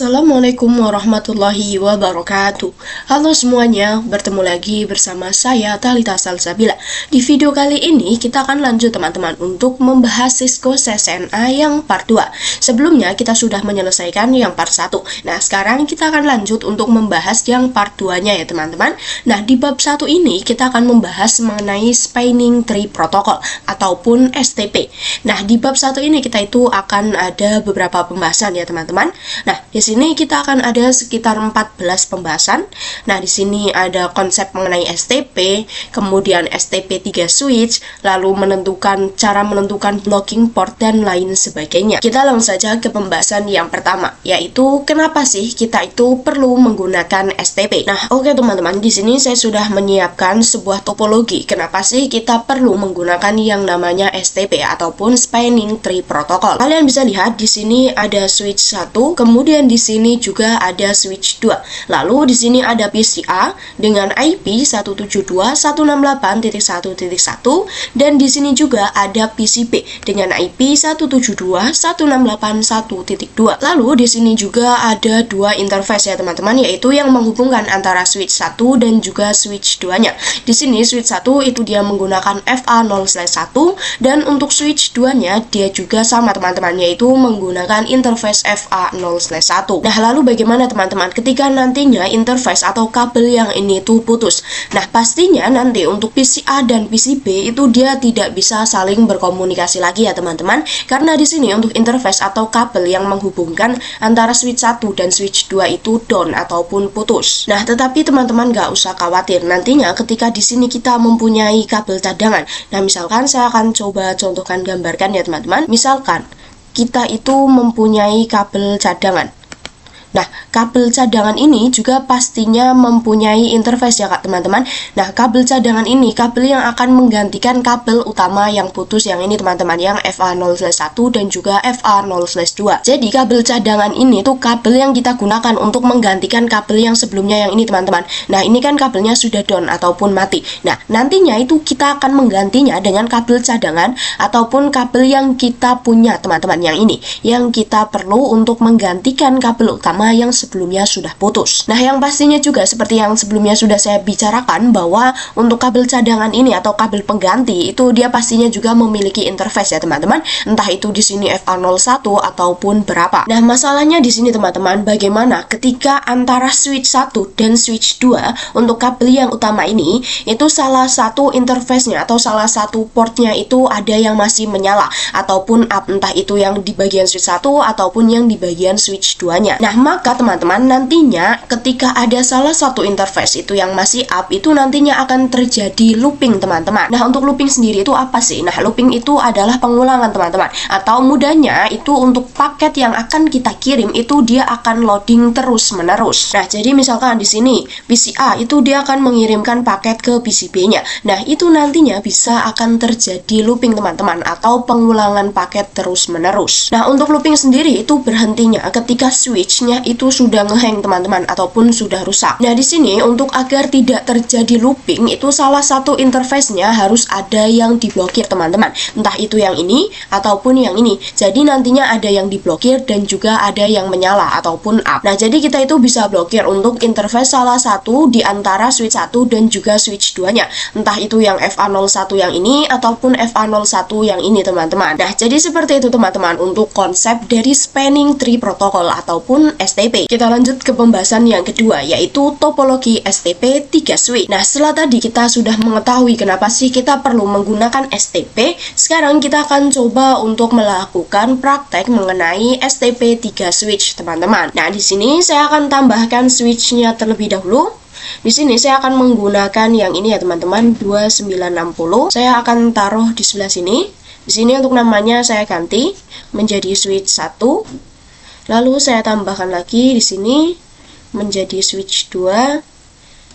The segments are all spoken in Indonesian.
Assalamualaikum warahmatullahi wabarakatuh. Halo semuanya, bertemu lagi bersama saya Thalita Salsabila. Di video kali ini kita akan lanjut teman-teman untuk membahas Cisco CCNA yang part 2. Sebelumnya kita sudah menyelesaikan yang part 1. Nah, sekarang kita akan lanjut untuk membahas yang part 2-nya ya teman-teman. Nah, di bab 1 ini kita akan membahas mengenai Spanning Tree Protocol ataupun STP. Nah, di bab 1 ini kita itu akan ada beberapa pembahasan ya teman-teman. Nah, di sini kita akan ada sekitar 14 pembahasan. Nah, di sini ada konsep mengenai STP, kemudian STP 3 switch, lalu cara menentukan blocking port dan lain sebagainya. Kita langsung saja ke pembahasan yang pertama, yaitu kenapa sih kita itu perlu menggunakan STP. Nah, oke teman-teman, di sini saya sudah menyiapkan sebuah topologi. Kenapa sih kita perlu menggunakan yang namanya STP ataupun Spanning Tree Protocol? Kalian bisa lihat di sini ada switch 1, kemudian di sini juga ada switch 2. Lalu di sini ada PCA dengan IP 172.168.1.1 dan di sini juga ada PCB dengan IP 172.168.1.2. Lalu di sini juga ada dua interface ya teman-teman, yaitu yang menghubungkan antara switch 1 dan juga switch 2-nya. Di sini switch 1 itu dia menggunakan FA0/1 dan untuk switch 2-nya dia juga sama teman-teman, yaitu menggunakan interface FA0/1. Nah, lalu bagaimana teman-teman ketika nantinya interface atau kabel yang ini tuh putus? Nah, pastinya nanti untuk PCA dan PCB itu dia tidak bisa saling berkomunikasi lagi ya teman-teman, karena di sini untuk interface atau kabel yang menghubungkan antara switch 1 dan switch 2 itu down ataupun putus. Nah, tetapi teman-teman nggak usah khawatir, nantinya ketika di sini kita mempunyai kabel cadangan. Nah, misalkan saya akan coba contohkan gambarkan ya teman-teman. Misalkan kita itu mempunyai kabel cadangan. Nah, kabel cadangan ini juga pastinya mempunyai interface ya kak teman-teman. Nah, kabel cadangan ini kabel yang akan menggantikan kabel utama yang putus yang ini teman-teman, yang FA0/1 dan juga FA0/2. Jadi kabel cadangan ini tuh kabel yang kita gunakan untuk menggantikan kabel yang sebelumnya yang ini teman-teman. Nah, ini kan kabelnya sudah down ataupun mati. Nah, nantinya itu kita akan menggantinya dengan kabel cadangan ataupun kabel yang kita punya teman-teman, yang ini yang kita perlu untuk menggantikan kabel utama yang sebelumnya sudah putus. Nah, yang pastinya juga seperti yang sebelumnya sudah saya bicarakan, bahwa untuk kabel cadangan ini atau kabel pengganti itu dia pastinya juga memiliki interface ya teman-teman, entah itu di sini FA01 ataupun berapa. Nah, masalahnya di sini teman-teman, bagaimana ketika antara switch 1 dan switch 2 untuk kabel yang utama ini itu salah satu interface-nya atau salah satu portnya itu ada yang masih menyala ataupun up, entah itu yang di bagian switch 1 ataupun yang di bagian switch 2-nya. Nah, maka teman-teman nantinya ketika ada salah satu interface itu yang masih up, itu nantinya akan terjadi looping teman-teman. Nah, untuk looping sendiri itu apa sih? Nah, looping itu adalah pengulangan teman-teman, atau mudahnya itu untuk paket yang akan kita kirim itu dia akan loading terus-menerus. Nah, jadi misalkan di sini PCA itu dia akan mengirimkan paket ke PCB-nya. Nah, itu nantinya bisa akan terjadi looping teman-teman, atau pengulangan paket terus-menerus. Nah, untuk looping sendiri itu berhentinya ketika switch-nya itu sudah ngehang teman-teman ataupun sudah rusak. Nah, di sini untuk agar tidak terjadi looping itu salah satu interface-nya harus ada yang diblokir teman-teman, entah itu yang ini ataupun yang ini. Jadi nantinya ada yang diblokir dan juga ada yang menyala ataupun up. Nah, jadi kita itu bisa blokir untuk interface salah satu di antara switch 1 dan juga switch 2-nya, entah itu yang FA01 yang ini ataupun FA01 yang ini teman-teman. Nah, jadi seperti itu teman-teman untuk konsep dari Spanning Tree Protocol ataupun STP. Kita lanjut ke pembahasan yang kedua, yaitu topologi STP 3 switch. Nah, setelah tadi kita sudah mengetahui kenapa sih kita perlu menggunakan STP, sekarang kita akan coba untuk melakukan praktek mengenai STP 3 switch teman-teman. Nah, di sini saya akan tambahkan switch-nya terlebih dahulu. Di sini saya akan menggunakan yang ini ya teman-teman, 2960. Saya akan taruh di sebelah sini. Di sini untuk namanya saya ganti menjadi switch 1. Lalu saya tambahkan lagi di sini menjadi switch 2,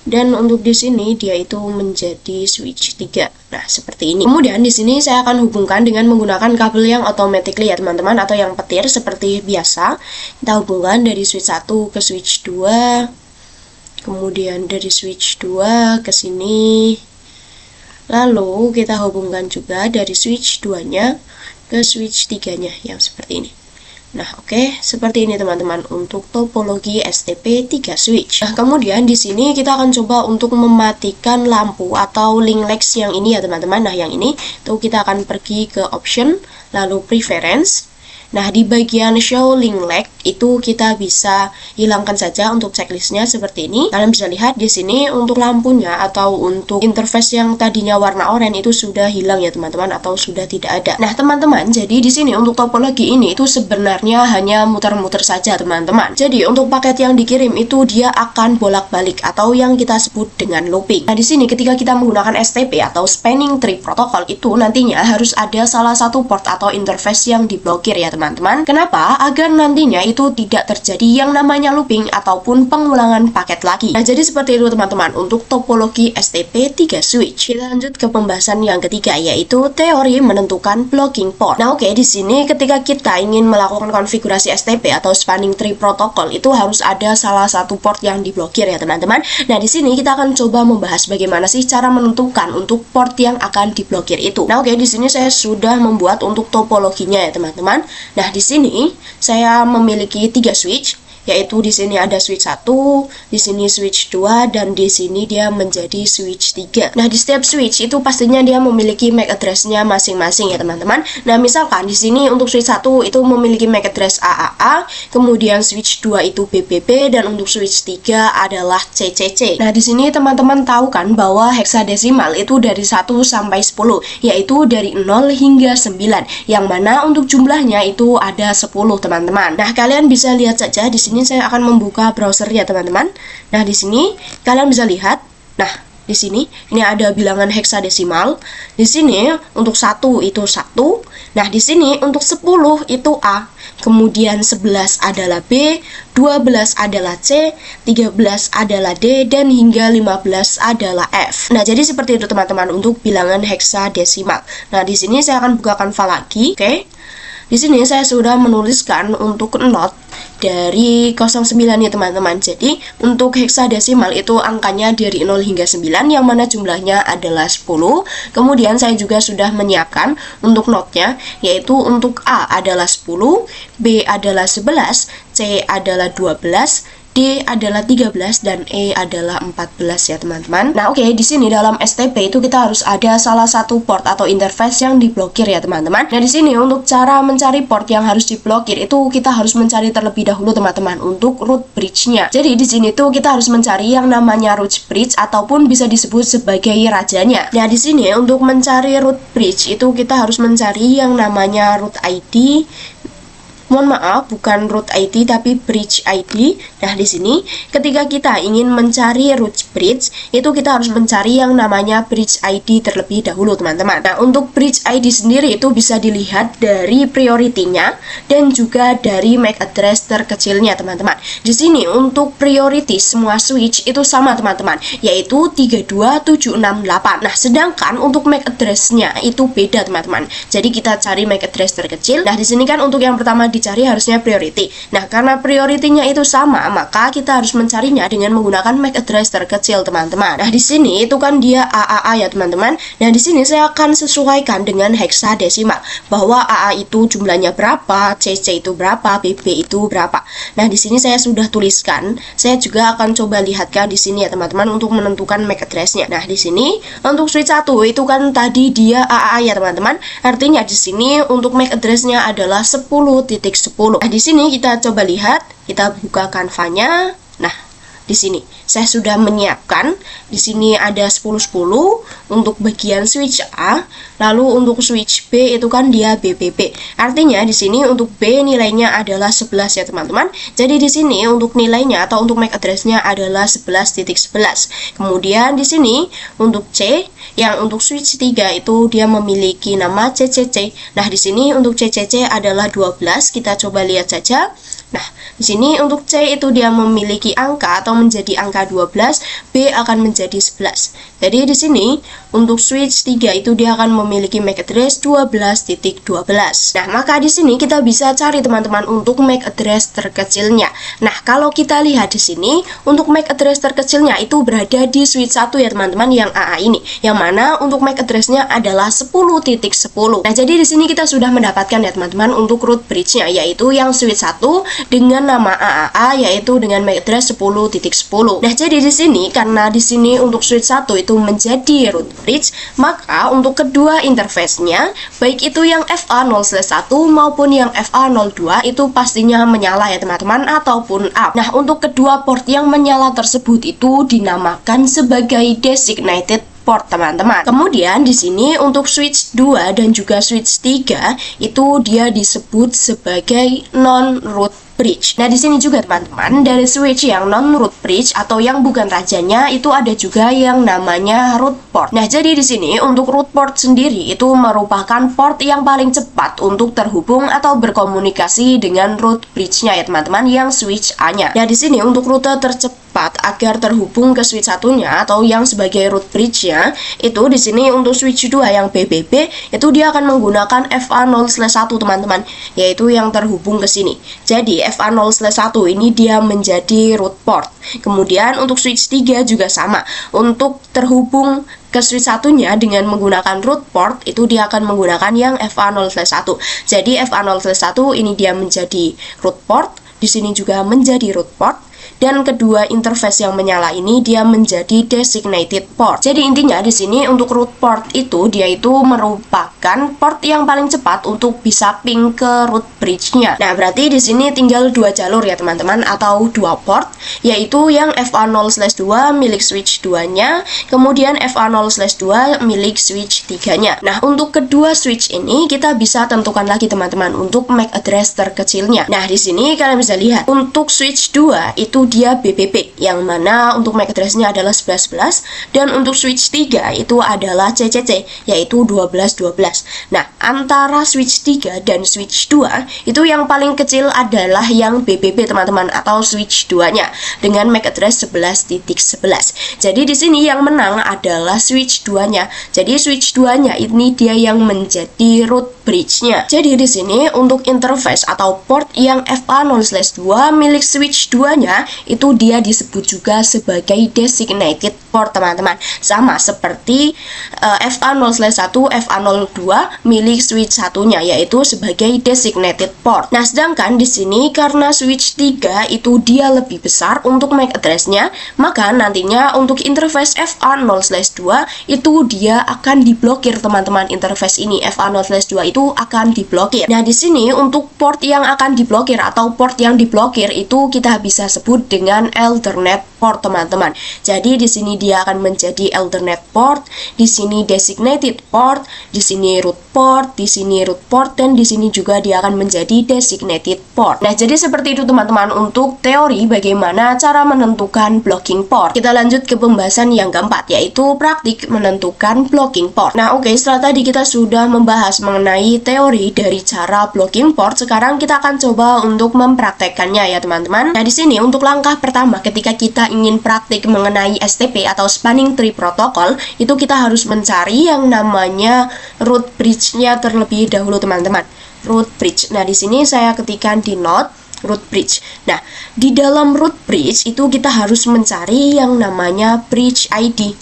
dan untuk di sini dia itu menjadi switch 3. Nah, seperti ini. Kemudian di sini saya akan hubungkan dengan menggunakan kabel yang automatically ya teman-teman, atau yang petir seperti biasa. Kita hubungkan dari switch 1 ke switch 2, kemudian dari switch 2 ke sini. Lalu kita hubungkan juga dari switch 2-nya ke switch 3-nya yang seperti ini. Nah, oke, seperti ini teman-teman untuk topologi STP3 switch. Nah, kemudian di sini kita akan coba untuk mematikan lampu atau link lags yang ini ya teman-teman. Nah, yang ini tuh kita akan pergi ke option, lalu preference. Nah, di bagian show link lag itu kita bisa hilangkan saja untuk checklistnya seperti ini. Kalian bisa lihat di sini untuk lampunya atau untuk interface yang tadinya warna oranye itu sudah hilang ya teman-teman, atau sudah tidak ada. Nah, teman-teman, jadi di sini untuk topologi ini itu sebenarnya hanya muter-muter saja teman-teman. Jadi untuk paket yang dikirim itu dia akan bolak-balik atau yang kita sebut dengan looping. Nah, di sini ketika kita menggunakan STP atau Spanning Tree Protocol itu nantinya harus ada salah satu port atau interface yang diblokir ya teman-teman. Kenapa? Agar nantinya itu tidak terjadi yang namanya looping ataupun pengulangan paket lagi. Nah, jadi seperti itu teman-teman untuk topologi STP3 switch. Kita lanjut ke pembahasan yang ketiga, yaitu teori menentukan blocking port. Nah, oke, di sini ketika kita ingin melakukan konfigurasi STP atau Spanning Tree Protocol itu harus ada salah satu port yang diblokir ya teman-teman. Nah, di sini kita akan coba membahas bagaimana sih cara menentukan untuk port yang akan diblokir itu. Nah, oke, di sini saya sudah membuat untuk topologinya ya teman-teman. Nah, di sini saya memiliki 3 switch, yaitu di sini ada switch 1, di sini switch 2, dan di sini dia menjadi switch 3. Nah, di setiap switch itu pastinya dia memiliki MAC address-nya masing-masing ya teman-teman. Nah, misalkan di sini untuk switch 1 itu memiliki MAC address AAA, kemudian switch 2 itu BBB, dan untuk switch 3 adalah CCC. Nah, di sini teman-teman tahu kan bahwa heksadesimal itu dari 1 sampai 10, yaitu dari 0 hingga 9, yang mana untuk jumlahnya itu ada 10 teman-teman. Nah, kalian bisa lihat saja di sini saya akan membuka browser ya teman-teman. Nah, di sini kalian bisa lihat. Nah, di sini ini ada bilangan heksadesimal. Di sini untuk 1 itu 1. Nah, di sini untuk 10 itu A. Kemudian 11 adalah B, 12 adalah C, 13 adalah D, dan hingga 15 adalah F. Nah, jadi seperti itu teman-teman untuk bilangan heksadesimal. Nah, di sini saya akan bukakan file lagi. Oke. Di sini saya sudah menuliskan untuk not dari 09 ya teman-teman. Jadi untuk heksadesimal itu angkanya dari 0 hingga 9, yang mana jumlahnya adalah 10. Kemudian saya juga sudah menyiapkan untuk notnya, yaitu untuk A adalah 10, B adalah 11, C adalah 12, D adalah 13, dan E adalah 14 ya teman-teman. Nah, oke, di sini dalam STP itu kita harus ada salah satu port atau interface yang diblokir ya teman-teman. Nah, di sini untuk cara mencari port yang harus diblokir itu kita harus mencari terlebih dahulu teman-teman untuk root bridge-nya. Jadi di sini tuh kita harus mencari yang namanya root bridge ataupun bisa disebut sebagai rajanya. Nah, di sini untuk mencari root bridge itu kita harus mencari yang namanya root ID. Mohon maaf, bukan root ID tapi bridge ID. Nah, di sini ketika kita ingin mencari root bridge, itu kita harus mencari yang namanya bridge ID terlebih dahulu, teman-teman. Nah, untuk bridge ID sendiri itu bisa dilihat dari priority-nya dan juga dari MAC address terkecilnya, teman-teman. Di sini untuk priority semua switch itu sama, teman-teman, yaitu 32768. Nah, sedangkan untuk MAC address-nya itu beda, teman-teman. Jadi kita cari MAC address terkecil. Nah, di sini kan untuk yang pertama dicari harusnya priority. Nah, karena priority-nya itu sama, maka kita harus mencarinya dengan menggunakan MAC address terkecil, teman-teman. Nah, di sini itu kan dia AAA ya, teman-teman. Nah, di sini saya akan sesuaikan dengan heksadesimal, bahwa AA itu jumlahnya berapa, CC itu berapa, BB itu berapa. Nah, di sini saya sudah tuliskan. Saya juga akan coba lihatkan di sini ya, teman-teman, untuk menentukan MAC address-nya. Nah, di sini untuk switch 1 itu kan tadi dia AAA ya, teman-teman. Artinya di sini untuk MAC address-nya adalah 10.10. Nah, di sini kita coba lihat, kita bukakan file-nya. Nah, di sini saya sudah menyiapkan. Di sini ada 1010 untuk bagian switch A, lalu untuk switch B itu kan dia BBB. Artinya di sini untuk B nilainya adalah 11 ya, teman-teman. Jadi di sini untuk nilainya atau untuk MAC address-nya adalah 11.11. Kemudian di sini untuk C, yang untuk switch 3 itu dia memiliki nama CCC. Nah, di sini untuk CCC adalah 12. Kita coba lihat saja. Nah, di sini untuk C itu dia memiliki angka atau menjadi angka 12, B akan menjadi 11. Jadi di sini Untuk switch 3 itu dia akan memiliki MAC address 12.12. Nah, maka di sini kita bisa cari teman-teman untuk MAC address terkecilnya. Nah, kalau kita lihat di sini untuk MAC address terkecilnya itu berada di switch 1 ya teman-teman, yang AA ini. Yang mana untuk MAC address-nya adalah 10.10. Nah, jadi di sini kita sudah mendapatkan ya teman-teman untuk root bridge-nya, yaitu yang switch 1 dengan nama AAA, yaitu dengan MAC address 10.10. Nah, jadi di sini karena di sini untuk switch 1 itu menjadi root bridge, maka untuk kedua interface-nya, baik itu yang FA0/1 maupun yang FA02 itu pastinya menyala ya teman-teman, ataupun up. Nah, untuk kedua port yang menyala tersebut itu dinamakan sebagai designated port teman-teman. Kemudian di sini untuk switch 2 dan juga switch 3 itu dia disebut sebagai non-root bridge. Nah, di sini juga teman-teman, dari switch yang non-root bridge atau yang bukan rajanya itu ada juga yang namanya root port. Nah, jadi di sini untuk root port sendiri itu merupakan port yang paling cepat untuk terhubung atau berkomunikasi dengan root bridge-nya ya teman-teman, yang switch A-nya. Nah, di sini untuk rute tercepat agar terhubung ke switch satunya atau yang sebagai root bridge-nya itu di sini untuk switch 2 yang BBB itu dia akan menggunakan FA0/1 teman-teman, yaitu yang terhubung ke sini. Jadi FA0/1 ini dia menjadi root port. Kemudian untuk switch 3 juga sama. Untuk terhubung ke switch satunya dengan menggunakan root port itu dia akan menggunakan yang FA0/1. Jadi FA0/1 ini dia menjadi root port, di sini juga menjadi root port. Dan kedua interface yang menyala ini dia menjadi designated port. Jadi intinya di sini untuk root port itu dia itu merupakan port yang paling cepat untuk bisa ping ke root bridge-nya. Nah, berarti di sini tinggal dua jalur ya teman-teman, atau dua port, yaitu yang FA0/2 milik switch 2-nya, kemudian FA0/2 milik switch 3-nya. Nah, untuk kedua switch ini kita bisa tentukan lagi teman-teman untuk MAC address terkecilnya. Nah, di sini kalian bisa lihat untuk switch 2 itu dia BBB, yang mana untuk MAC address-nya adalah 1111, dan untuk switch 3 itu adalah CCC, yaitu 1212. Nah, antara switch 3 dan switch 2 itu yang paling kecil adalah yang BBB teman-teman, atau switch 2-nya dengan MAC address 11.11. Jadi di sini yang menang adalah switch 2-nya. Jadi switch 2-nya ini dia yang menjadi root bridge-nya. Jadi di sini untuk interface atau port yang FA0/2 milik switch 2-nya itu dia disebut juga sebagai designated port teman-teman, sama seperti FA0/1 FA02 milik switch satunya, yaitu sebagai designated port. Nah, sedangkan di sini karena switch 3 itu dia lebih besar untuk MAC address-nya, maka nantinya untuk interface FA0/2 itu dia akan diblokir teman-teman. Interface ini FA0/2 itu akan diblokir. Nah, di sini untuk port yang akan diblokir atau port yang diblokir itu kita bisa sebut dengan alternate port teman-teman. Jadi di sini dia akan menjadi alternate port, di sini designated port, di sini root port, di sini root port, dan di sini juga dia akan menjadi designated port. Nah, jadi seperti itu teman-teman untuk teori bagaimana cara menentukan blocking port. Kita lanjut ke pembahasan yang keempat, yaitu praktik menentukan blocking port. Nah, oke, setelah tadi kita sudah membahas mengenai teori dari cara blocking port, sekarang kita akan coba untuk mempraktekkannya ya teman-teman. Nah, di sini untuk langkah pertama ketika kita ingin praktik mengenai STP atau Spanning Tree Protocol, itu kita harus mencari yang namanya root bridge-nya terlebih dahulu teman-teman. Root bridge. Nah, di sini saya ketikkan di note root bridge. Nah, di dalam root bridge itu kita harus mencari yang namanya bridge ID.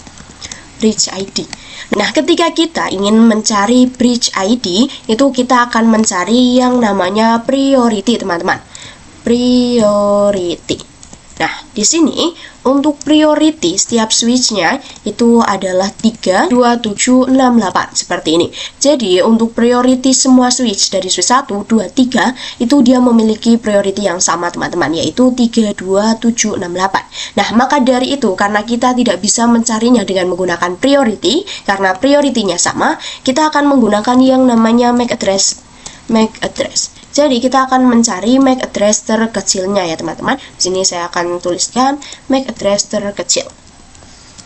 Bridge ID. Nah, ketika kita ingin mencari bridge ID, itu kita akan mencari yang namanya priority teman-teman. Priority. Nah, di sini untuk priority setiap switch-nya itu adalah 32768 seperti ini. Jadi, untuk priority semua switch dari switch 1, 2, 3 itu dia memiliki priority yang sama teman-teman, yaitu 32768. Nah, maka dari itu karena kita tidak bisa mencarinya dengan menggunakan priority, karena priority-nya sama, kita akan menggunakan yang namanya MAC address. MAC address. Jadi kita akan mencari MAC address terkecilnya ya teman-teman. Di sini saya akan tuliskan MAC address terkecil.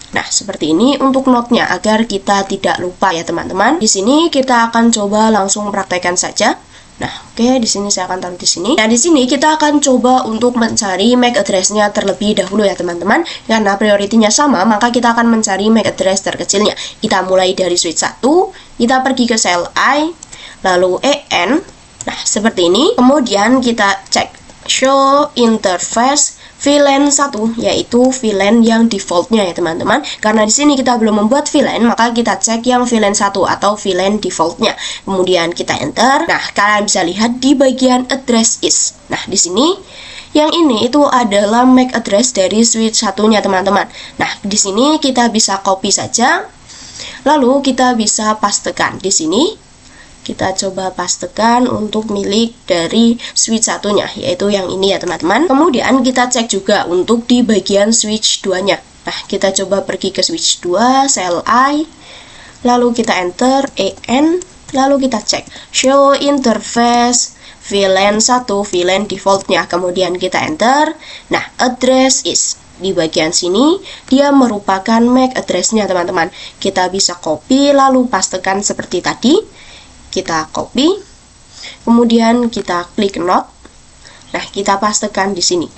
Nah, seperti ini untuk notnya agar kita tidak lupa ya teman-teman. Di sini kita akan coba langsung praktekkan saja. Nah, oke, di sini saya akan taruh di sini. Nah, di sini kita akan coba untuk mencari MAC address-nya terlebih dahulu ya teman-teman. Karena prioritinya sama, maka kita akan mencari MAC address terkecilnya. Kita mulai dari switch 1, kita pergi ke sel I, lalu EN. Nah, seperti ini. Kemudian kita cek show interface VLAN 1, yaitu VLAN yang defaultnya ya teman-teman. Karena di sini kita belum membuat VLAN, maka kita cek yang VLAN 1 atau VLAN defaultnya. Kemudian kita enter. Nah, kalian bisa lihat di bagian address is. Nah, di sini yang ini itu adalah MAC address dari switch satunya teman-teman. Nah, di sini kita bisa copy saja. Lalu kita bisa pastekan di sini. Kita coba pastekan untuk milik dari switch satunya, yaitu yang ini ya teman-teman. Kemudian kita cek juga untuk di bagian switch 2-nya. Nah, kita coba pergi ke switch 2, sel I, lalu kita enter EN, lalu kita cek show interface VLAN 1, VLAN defaultnya. Kemudian kita enter. Nah, address is. Di bagian sini, dia merupakan MAC address-nya teman-teman. Kita bisa copy lalu pastekan seperti tadi. Kita copy, kemudian kita klik not. Nah, kita pastekan di sini.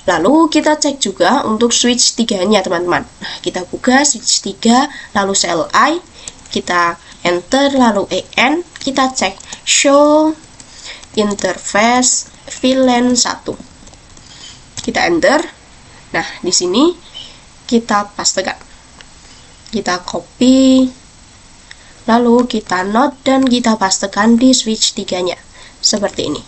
Lalu kita cek juga untuk switch 3-nya teman-teman. Nah, kita buka switch 3, lalu sel I, kita enter, lalu EN, kita cek show interface VLAN 1. Kita enter. Nah, di sini kita pastekan. Kita copy, lalu kita note dan kita pastekan di switch 3-nya. Seperti ini.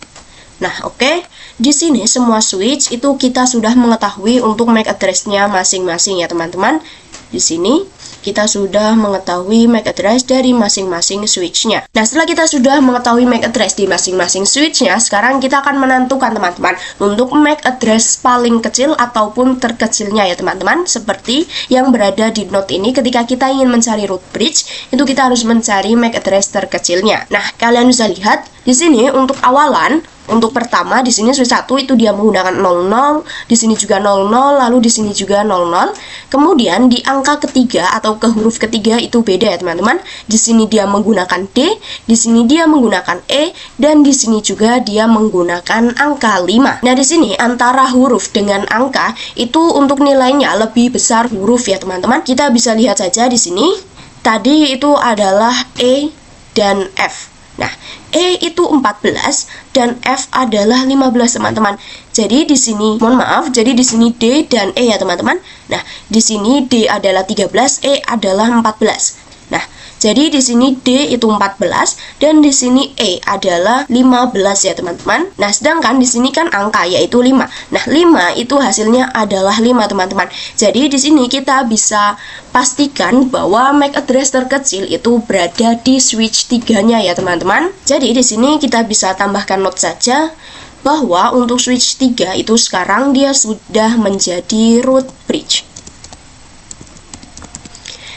Nah, oke. Di sini semua switch itu kita sudah mengetahui untuk MAC address-nya masing-masing ya teman-teman. Di sini kita sudah mengetahui MAC address dari masing-masing switch-nya. Nah, setelah kita sudah mengetahui MAC address di masing-masing switch-nya, sekarang kita akan menentukan teman-teman untuk MAC address paling kecil ataupun terkecilnya ya teman-teman. Seperti yang berada di note ini, ketika kita ingin mencari root bridge, itu kita harus mencari MAC address terkecilnya. Nah, kalian bisa lihat di sini untuk awalan. Untuk pertama di sini switch 1 itu dia menggunakan 00, di sini juga 00, lalu di sini juga 00. Kemudian di angka ketiga atau ke huruf ketiga itu beda ya teman-teman. Di sini dia menggunakan D, di sini dia menggunakan E, dan di sini juga dia menggunakan angka 5. Nah, di sini antara huruf dengan angka itu untuk nilainya lebih besar huruf ya teman-teman. Kita bisa lihat saja di sini. Tadi itu adalah E dan F. Nah, E itu 14 dan F adalah 15 teman-teman. Jadi di sini, mohon maaf, jadi di sini D dan E ya teman-teman. Nah, di sini D adalah 13, E adalah 14. Nah, jadi di sini D itu 14 dan di sini E adalah 15 ya teman-teman. Nah, sedangkan di sini kan angka yaitu 5. Nah, 5 itu hasilnya adalah 5 teman-teman. Jadi di sini kita bisa pastikan bahwa MAC address terkecil itu berada di switch 3-nya ya teman-teman. Jadi di sini kita bisa tambahkan note saja bahwa untuk switch 3 itu sekarang dia sudah menjadi root bridge.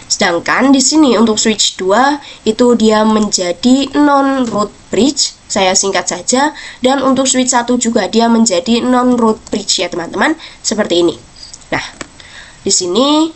Sedangkan di sini untuk switch 2 itu dia menjadi non-root bridge. Saya singkat saja. Dan untuk switch 1 juga dia menjadi non-root bridge ya teman-teman. Seperti ini. Nah, di sini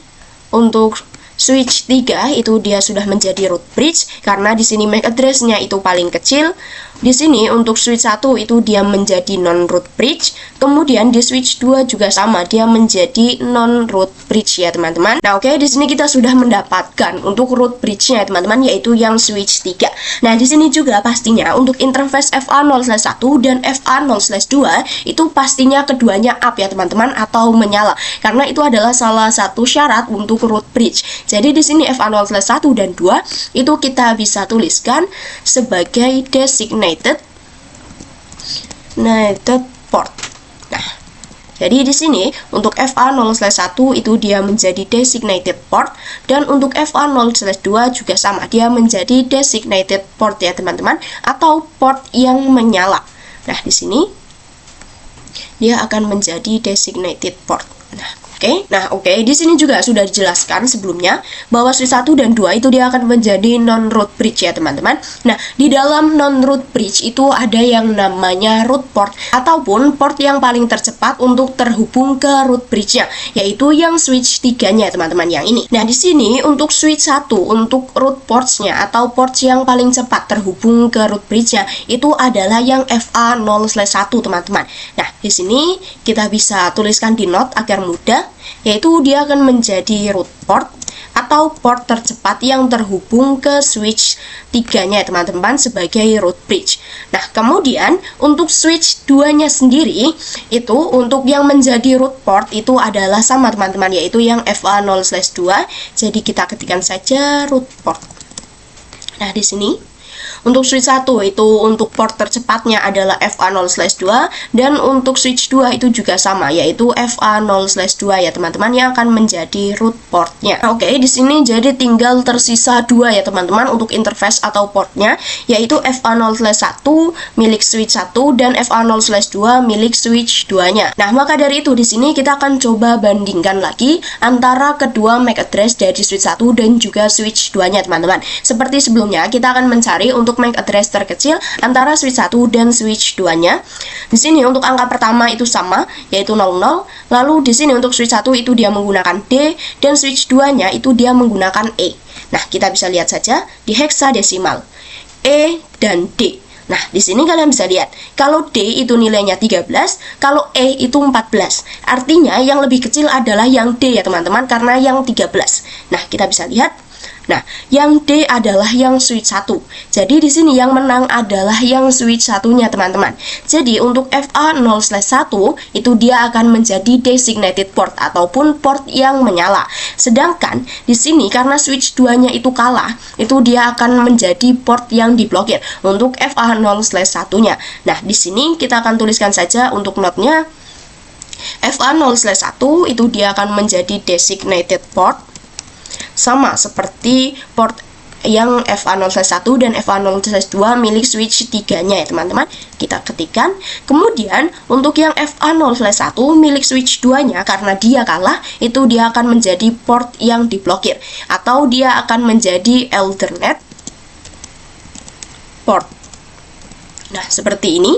untuk switch 3 itu dia sudah menjadi root bridge karena di sini MAC address-nya itu paling kecil. Di sini untuk switch 1 itu dia menjadi non-root bridge. Kemudian di switch 2 juga sama, dia menjadi non-root bridge ya teman-teman. Nah, oke, di sini kita sudah mendapatkan untuk root bridge-nya teman-teman, yaitu yang switch 3. Nah, di sini juga pastinya untuk interface FA0/1 dan FA0/2 itu pastinya keduanya up ya teman-teman atau menyala. Karena itu adalah salah satu syarat untuk root bridge. Jadi di sini FA0/1 dan 2 itu kita bisa tuliskan sebagai designated port. Nah, jadi di sini untuk FA0/1 itu dia menjadi designated port dan untuk FA0/2 juga sama, dia menjadi designated port ya teman-teman atau port yang menyala. Nah, di sini dia akan menjadi designated port. Nah, Oke. Nah, oke, di sini juga sudah dijelaskan sebelumnya bahwa switch 1 dan 2 itu dia akan menjadi non-root bridge ya, teman-teman. Nah, di dalam non-root bridge itu ada yang namanya root port ataupun port yang paling tercepat untuk terhubung ke root bridge-nya, yaitu yang switch 3-nya, teman-teman, yang ini. Nah, di sini untuk switch 1 untuk root ports-nya atau ports yang paling cepat terhubung ke root bridge-nya itu adalah yang FA0/1, teman-teman. Nah, di sini kita bisa tuliskan di note agar mudah, yaitu dia akan menjadi root port atau port tercepat yang terhubung ke switch 3-nya, teman-teman, sebagai root bridge. Nah, kemudian untuk switch 2-nya sendiri itu untuk yang menjadi root port itu adalah sama, teman-teman, yaitu yang FA0/2. Jadi kita ketikkan saja root port. Nah, di sini untuk switch 1 itu untuk port tercepatnya adalah FA0/2 dan untuk switch 2 itu juga sama, yaitu FA0/2 ya, teman-teman, yang akan menjadi root portnya. Oke, di sini jadi tinggal tersisa 2 ya, teman-teman, untuk interface atau portnya, yaitu FA0/1 milik switch 1 dan FA0/2 milik switch 2-nya. Nah, maka dari itu di sini kita akan coba bandingkan lagi antara kedua MAC address dari switch 1 dan juga switch 2-nya, teman-teman. Seperti sebelumnya, kita akan mencari untuk MAC address terkecil antara switch 1 dan switch 2-nya. Di sini untuk angka pertama itu sama, yaitu 00. Lalu di sini untuk switch 1 itu dia menggunakan D dan switch 2-nya itu dia menggunakan E. Nah, kita bisa lihat saja di heksadesimal E dan D. Nah, di sini kalian bisa lihat, kalau D itu nilainya 13, kalau E itu 14. Artinya yang lebih kecil adalah yang D ya, teman-teman, karena yang 13. Nah, kita bisa lihat. Nah, yang D adalah yang switch 1. Jadi di sini yang menang adalah yang switch 1-nya, teman-teman. Jadi untuk FA0/1 itu dia akan menjadi designated port ataupun port yang menyala. Sedangkan di sini karena switch 2-nya itu kalah, itu dia akan menjadi port yang diblokir untuk FA0/1-nya. Nah, di sini kita akan tuliskan saja untuk note-nya. FA0/1 itu dia akan menjadi designated port, sama seperti port yang FA0/1 dan FA0/2 milik switch 3-nya ya, teman-teman. Kita ketikkan. Kemudian untuk yang FA0/1 milik switch 2-nya karena dia kalah, itu dia akan menjadi port yang diblokir atau dia akan menjadi alternate port. Nah, seperti ini.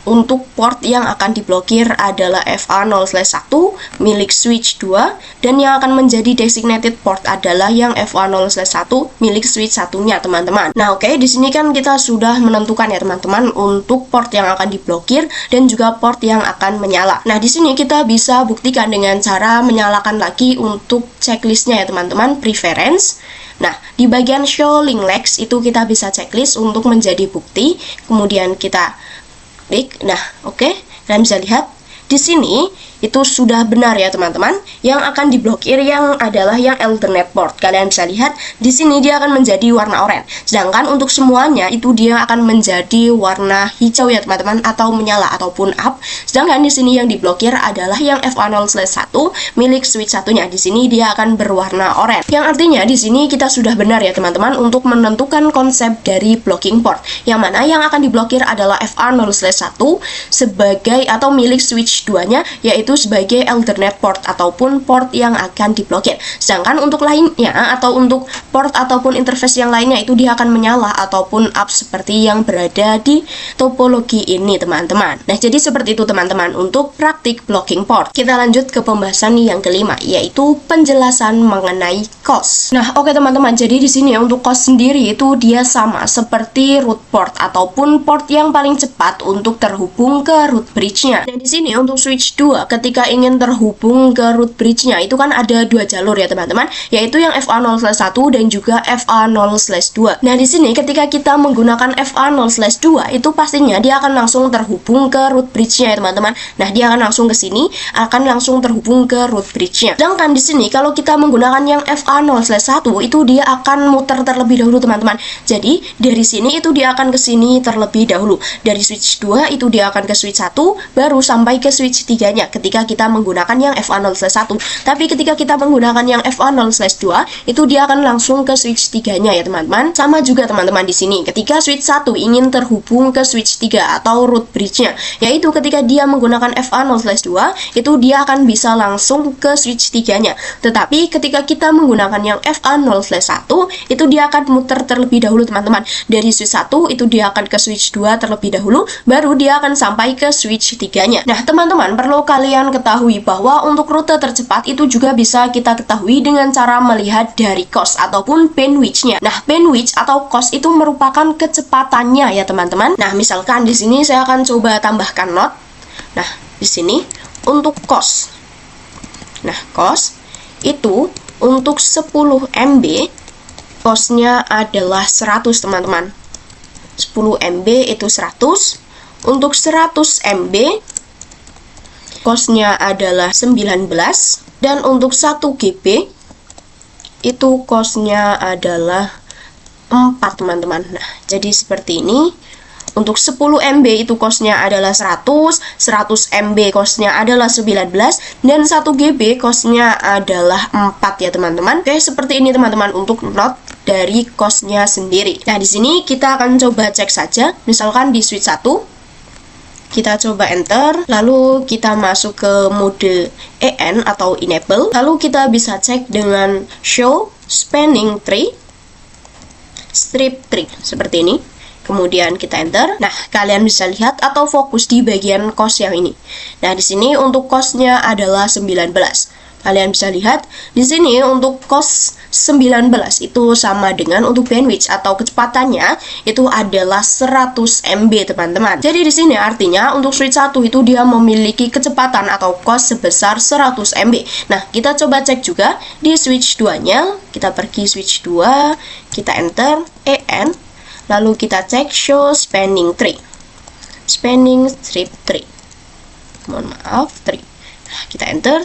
Untuk port yang akan diblokir adalah FA0/1 milik switch 2 dan yang akan menjadi designated port adalah yang FA0/1 milik switch 1-nya, teman-teman. Nah, oke, di sini kan kita sudah menentukan ya, teman-teman, untuk port yang akan diblokir dan juga port yang akan menyala. Nah, di sini kita bisa buktikan dengan cara menyalakan lagi untuk checklistnya ya, teman-teman, preference. Nah, di bagian show link legs itu kita bisa checklist untuk menjadi bukti. Kemudian kita klik. Nah, oke, kalian bisa lihat di sini itu sudah benar ya, teman-teman. Yang akan diblokir yang adalah yang alternate port. Kalian bisa lihat di sini dia akan menjadi warna oranye. Sedangkan untuk semuanya itu dia akan menjadi warna hijau ya, teman-teman, atau menyala ataupun up. Sedangkan di sini yang diblokir adalah yang FA0/1 milik switch 1-nya. Di sini dia akan berwarna oranye. Yang artinya di sini kita sudah benar ya, teman-teman, untuk menentukan konsep dari blocking port. Yang mana yang akan diblokir adalah FA0/1 sebagai atau milik switch 2-nya, yaitu sebagai alternate port ataupun port yang akan diblokir. Sedangkan untuk lainnya atau untuk port ataupun interface yang lainnya itu dia akan menyala ataupun up seperti yang berada di topologi ini, teman-teman. Nah, jadi seperti itu, teman-teman, untuk praktik blocking port. Kita lanjut ke pembahasan yang kelima, yaitu penjelasan mengenai COS. Nah, oke, teman-teman, jadi di sini untuk COS sendiri itu dia sama seperti root port ataupun port yang paling cepat untuk terhubung ke root bridge-nya. Dan di sini untuk switch 2 ketika ingin terhubung ke root bridge-nya itu kan ada dua jalur ya, teman-teman, yaitu yang FA0/1 dan juga FA0/2. Nah, di sini ketika kita menggunakan FA0/2 itu pastinya dia akan langsung terhubung ke root bridge-nya ya, teman-teman. Nah, dia akan langsung ke sini, akan langsung terhubung ke root bridge-nya. Sedangkan di sini kalau kita menggunakan yang FA0/1 itu dia akan muter terlebih dahulu, teman-teman. Jadi dari sini itu dia akan ke sini terlebih dahulu. Dari switch 2 itu dia akan ke switch 1 baru sampai ke switch 3-nya. Ketika ketika kita menggunakan yang FA0/1. Tapi ketika kita menggunakan yang FA0/2 itu dia akan langsung ke switch 3-nya ya teman-teman. Sama juga teman-teman di sini ketika switch 1 ingin terhubung ke switch 3 atau root bridge-nya, yaitu ketika dia menggunakan FA0/2 itu dia akan bisa langsung ke switch 3-nya. Tetapi ketika kita menggunakan yang FA0/1 itu dia akan muter terlebih dahulu teman-teman. Dari switch 1 itu dia akan ke switch 2 terlebih dahulu, baru dia akan sampai ke switch 3-nya. Nah teman-teman, perlu kalian ketahui bahwa untuk rute tercepat itu juga bisa kita ketahui dengan cara melihat dari cost ataupun bandwidth-nya. Nah bandwidth atau cost itu merupakan kecepatannya ya teman-teman. Nah misalkan di sini saya akan coba tambahkan note. Nah di sini untuk cost. Nah cost itu untuk 10 MB cost-nya adalah 100 teman-teman. 10 MB itu 100. Untuk 100 MB cost-nya adalah 19. Dan untuk 1 GB itu cost-nya adalah 4 teman-teman. Nah jadi seperti ini. Untuk 10 MB itu cost-nya adalah 100 MB cost-nya adalah 19, dan 1 GB cost-nya adalah 4 ya teman-teman. Oke, seperti ini teman-teman untuk note dari cost-nya sendiri. Nah, di sini kita akan coba cek saja. Misalkan di switch 1, kita coba enter, lalu kita masuk ke mode EN atau enable, lalu kita bisa cek dengan show spanning tree, strip tree, seperti ini. Kemudian kita enter. Nah, kalian bisa lihat atau fokus di bagian cost yang ini. Nah, di sini untuk cost-nya adalah 19. Kalian bisa lihat di sini untuk cost 19 itu sama dengan untuk bandwidth atau kecepatannya itu adalah 100 MB teman-teman. Jadi di sini artinya untuk switch 1 itu dia memiliki kecepatan atau cost sebesar 100 MB. Nah, kita coba cek juga di switch 2-nya. Kita pergi switch 2, kita enter EN. Lalu kita cek show spanning tree, spanning strip tree. Mohon maaf, tree. Nah, kita enter.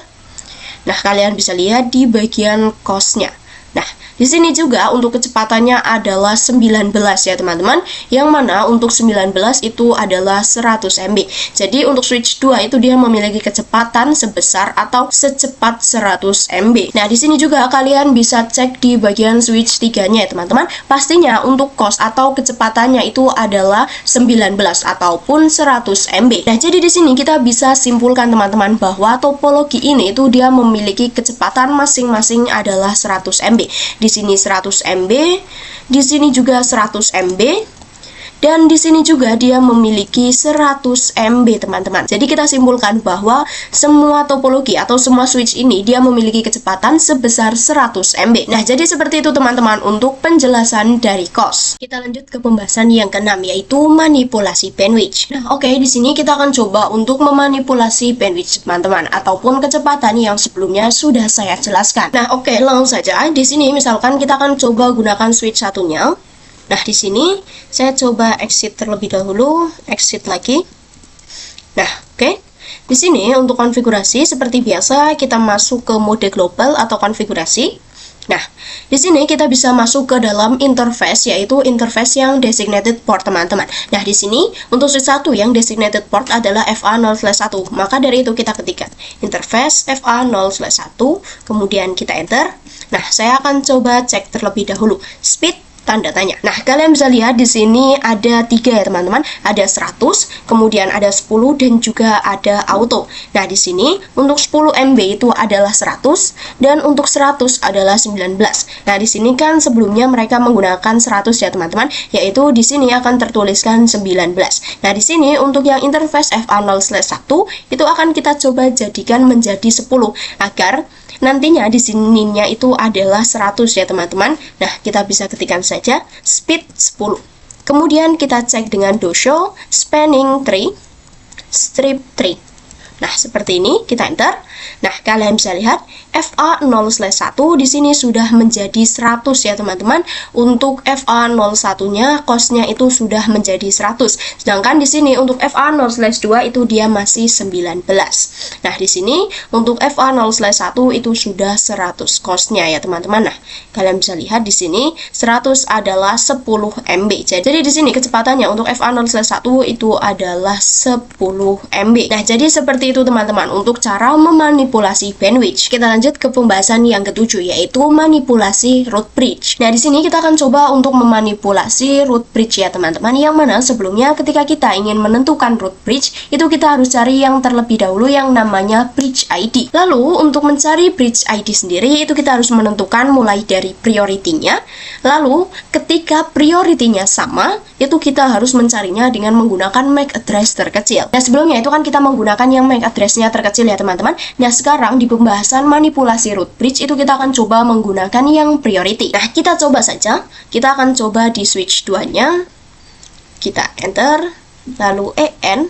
Nah, kalian bisa lihat di bagian cost-nya. Nah, di sini juga untuk kecepatannya adalah 19 ya teman-teman. Yang mana untuk 19 itu adalah 100 MB. Jadi untuk switch 2 itu dia memiliki kecepatan sebesar atau secepat 100 MB. Nah, di sini juga kalian bisa cek di bagian switch 3-nya ya teman-teman. Pastinya untuk cost atau kecepatannya itu adalah 19 ataupun 100 MB. Nah, jadi di sini kita bisa simpulkan teman-teman bahwa topologi ini itu dia memiliki kecepatan masing-masing adalah 100 MB. Di sini 100 MB, di sini juga 100 MB, dan di sini juga dia memiliki 100 MB teman-teman. Jadi kita simpulkan bahwa semua topologi atau semua switch ini dia memiliki kecepatan sebesar 100 MB. Nah, jadi seperti itu teman-teman untuk penjelasan dari cost. Kita lanjut ke pembahasan yang keenam, yaitu manipulasi bandwidth. Nah, oke, di sini kita akan coba untuk memanipulasi bandwidth teman-teman ataupun kecepatan yang sebelumnya sudah saya jelaskan. Nah, oke, langsung saja. Di sini misalkan kita akan coba gunakan switch satunya. Nah, di sini saya coba exit terlebih dahulu, exit lagi. Nah, oke. Di sini untuk konfigurasi seperti biasa kita masuk ke mode global atau konfigurasi. Nah, di sini kita bisa masuk ke dalam interface, yaitu interface yang designated port teman-teman. Nah, di sini untuk switch 1 yang designated port adalah FA0/1. Maka dari itu kita ketikkan interface FA0/1, kemudian kita enter. Nah, saya akan coba cek terlebih dahulu speed tanda tanya. Nah, kalian bisa lihat di sini ada 3 ya teman-teman. Ada 100, kemudian ada 10 dan juga ada auto. Nah, di sini untuk 10 MB itu adalah 100 dan untuk 100 adalah 19. Nah, di sini kan sebelumnya mereka menggunakan 100 ya teman-teman, yaitu di sini akan tertuliskan 19. Nah, di sini untuk yang interface FA0/1 itu akan kita coba jadikan menjadi 10 agar nantinya di sininya itu adalah 100 ya teman-teman. Nah, kita bisa ketikkan saja speed 10. Kemudian kita cek dengan do show spanning tree, strip tree. Nah, seperti ini kita enter. Nah, kalian bisa lihat FA0/1 di sini sudah menjadi 100 ya teman-teman. Untuk FA01-nya cost-nya itu sudah menjadi 100. Sedangkan di sini untuk FA0/2 itu dia masih 19. Nah, di sini untuk FA0/1 itu sudah 100 cost-nya ya teman-teman. Nah, kalian bisa lihat di sini 100 adalah 10 MB. Jadi di sini kecepatannya untuk FA0/1 itu adalah 10 MB. Nah, jadi seperti seperti itu teman-teman untuk cara memanipulasi bandwidth. Kita lanjut ke pembahasan yang ketujuh, yaitu manipulasi root bridge. Nah, di sini kita akan coba untuk memanipulasi root bridge ya teman-teman, yang mana sebelumnya ketika kita ingin menentukan root bridge, itu kita harus cari yang terlebih dahulu yang namanya bridge ID. Lalu untuk mencari bridge ID sendiri, itu kita harus menentukan mulai dari priority-nya. Lalu ketika priority-nya sama, itu kita harus mencarinya dengan menggunakan MAC address terkecil. Nah, sebelumnya itu kan kita menggunakan yang MAC address-nya terkecil ya teman-teman. Nah, sekarang di pembahasan manipulasi root bridge itu kita akan coba menggunakan yang priority. Nah, kita coba saja. Kita akan coba di switch 2-nya. Kita enter, lalu EN